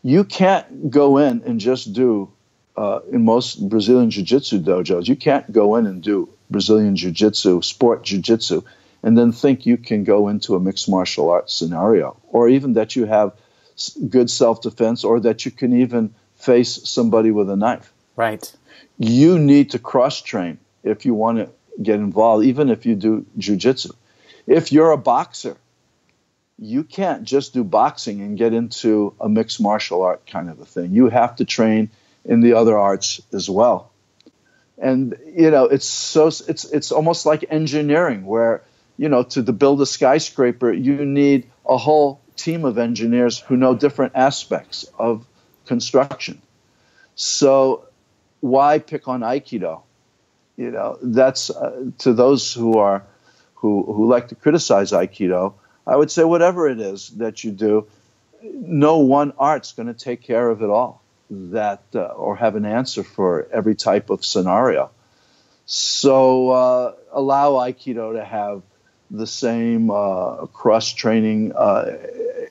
you can't go in and just do, in most Brazilian Jiu-Jitsu dojos, you can't go in and do Brazilian Jiu-Jitsu, sport Jiu-Jitsu, and then think you can go into a mixed martial arts scenario, or even that you have good self-defense, or that you can even face somebody with a knife. Right. You need to cross-train if you want to get involved, even if you do Jiu-Jitsu. If you're a boxer, you can't just do boxing and get into a mixed martial art kind of a thing. You have to train in the other arts as well. And, it's almost like engineering where, to build a skyscraper, you need a whole team of engineers who know different aspects of construction. So why pick on Aikido? That's to those who like to criticize Aikido, I would say whatever it is that you do, no one art's going to take care of it all, or have an answer for every type of scenario. So allow Aikido to have the same cross-training.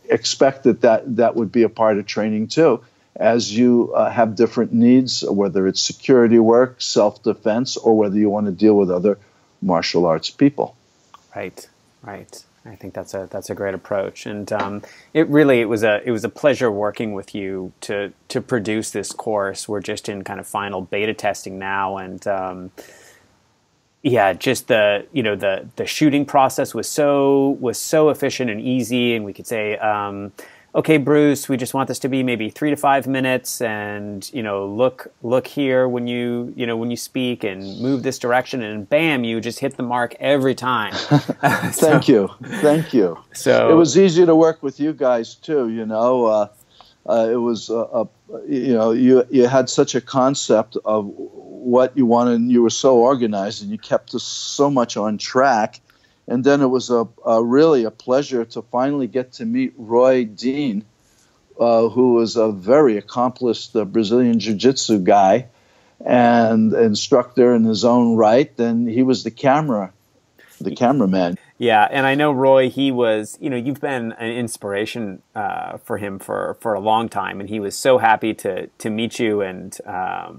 Expect that would be a part of training too, as you have different needs, whether it's security work, self-defense, or whether you want to deal with other martial arts people. Right. I think that's a great approach, and it was a pleasure working with you to produce this course. We're just in kind of final beta testing now, and just the shooting process was so efficient and easy, and we could say, okay, Bruce, we just want this to be maybe 3 to 5 minutes, and look here when you speak, and move this direction, and bam, you just hit the mark every time. Thank you. So it was easy to work with you guys too. It was you had such a concept of what you wanted, and you were so organized, and you kept us so much on track. And then it was really a pleasure to finally get to meet Roy Dean, who was a very accomplished Brazilian Jiu-Jitsu guy and instructor in his own right. And he was the cameraman. Yeah, and I know Roy, he was, you've been an inspiration for him for a long time, and he was so happy to meet you and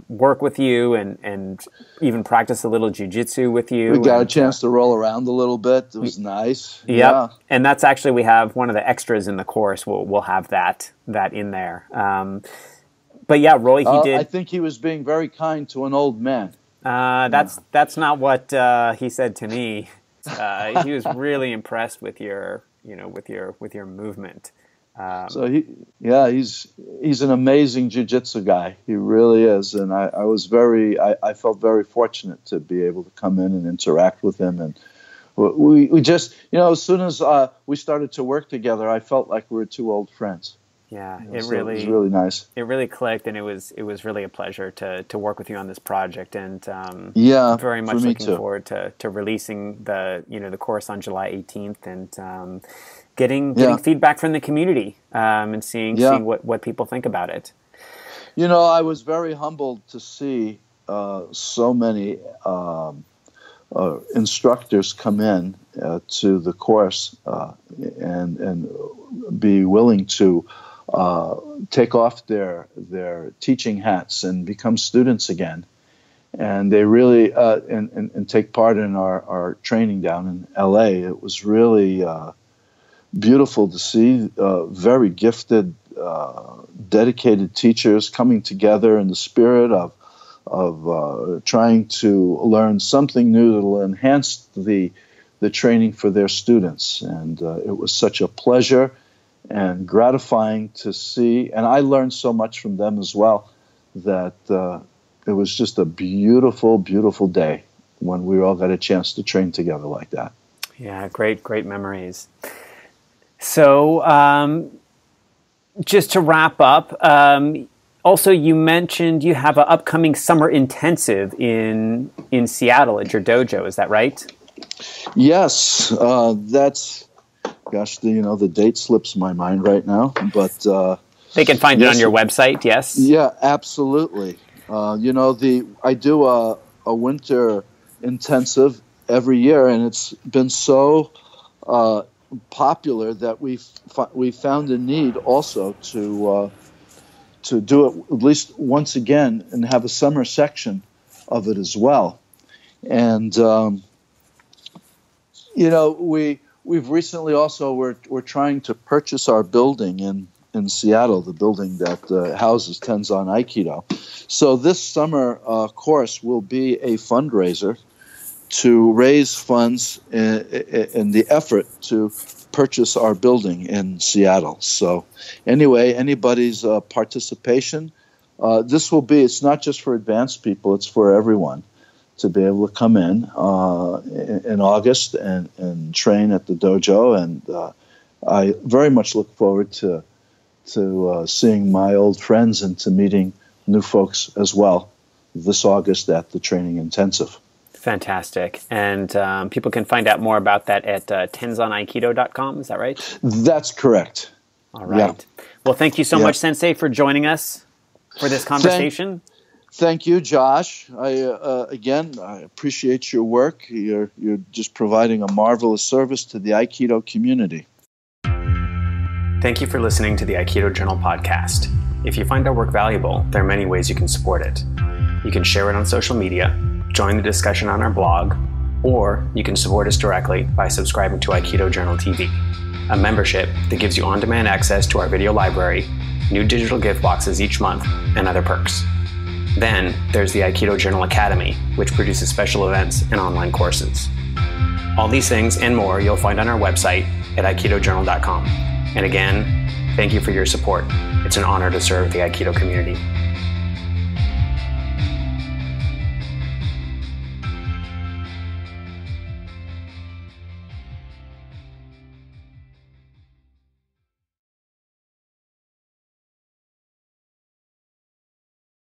work with you and even practice a little jiu-jitsu with you. We got a chance to roll around a little bit. It was nice. Yep. Yeah. And that's actually, we have one of the extras in the course. We'll have that in there. But yeah, Roy, he did. I think he was being very kind to an old man. That's not what he said to me. He was really impressed with your movement. So he's an amazing jiu-jitsu guy. He really is, and I felt very fortunate to be able to come in and interact with him. And we just, as soon as we started to work together, I felt like we were two old friends. Yeah, it was really nice. It really clicked, and it was really a pleasure to work with you on this project, and very much looking forward to releasing the course on July 18th, and getting feedback from the community, and seeing what people think about it. I was very humbled to see so many instructors come in to the course and be willing to take off their teaching hats and become students again, and they really and take part in our training down in LA. It was really beautiful to see very gifted, dedicated teachers coming together in the spirit of trying to learn something new that will enhance the training for their students, and it was such a pleasure and gratifying to see, and I learned so much from them as well, that it was just a beautiful, beautiful day when we all got a chance to train together like that. Yeah, great memories. So just to wrap up, Also, you mentioned you have an upcoming summer intensive in Seattle at your dojo. Is that right? Yes, that's, gosh, the date slips my mind right now, but they can find it on your website. Yes. Yeah, absolutely. I do a winter intensive every year, and it's been so popular that we found a need also to do it at least once again and have a summer section of it as well. And we've recently also we're trying to purchase our building in Seattle, the building that houses Tenzan Aikido. So this summer course will be a fundraiser to raise funds in the effort to purchase our building in Seattle. So anyway, anybody's participation, it's not just for advanced people, it's for everyone to be able to come in August and train at the dojo. And I very much look forward to seeing my old friends and to meeting new folks as well this August at the training intensive. Fantastic. And people can find out more about that at tenzanaikido.com. Is that right? That's correct. All right. Yeah. Well, thank you so much, Sensei, for joining us for this conversation. Thank you, Josh. I appreciate your work. You're just providing a marvelous service to the Aikido community. Thank you for listening to the Aikido Journal podcast. If you find our work valuable, there are many ways you can support it. You can share it on social media, join the discussion on our blog, or you can support us directly by subscribing to Aikido Journal TV, a membership that gives you on-demand access to our video library, new digital gift boxes each month, and other perks. Then there's the Aikido Journal Academy, which produces special events and online courses. All these things and more you'll find on our website at aikidojournal.com. And again, thank you for your support. It's an honor to serve the Aikido community.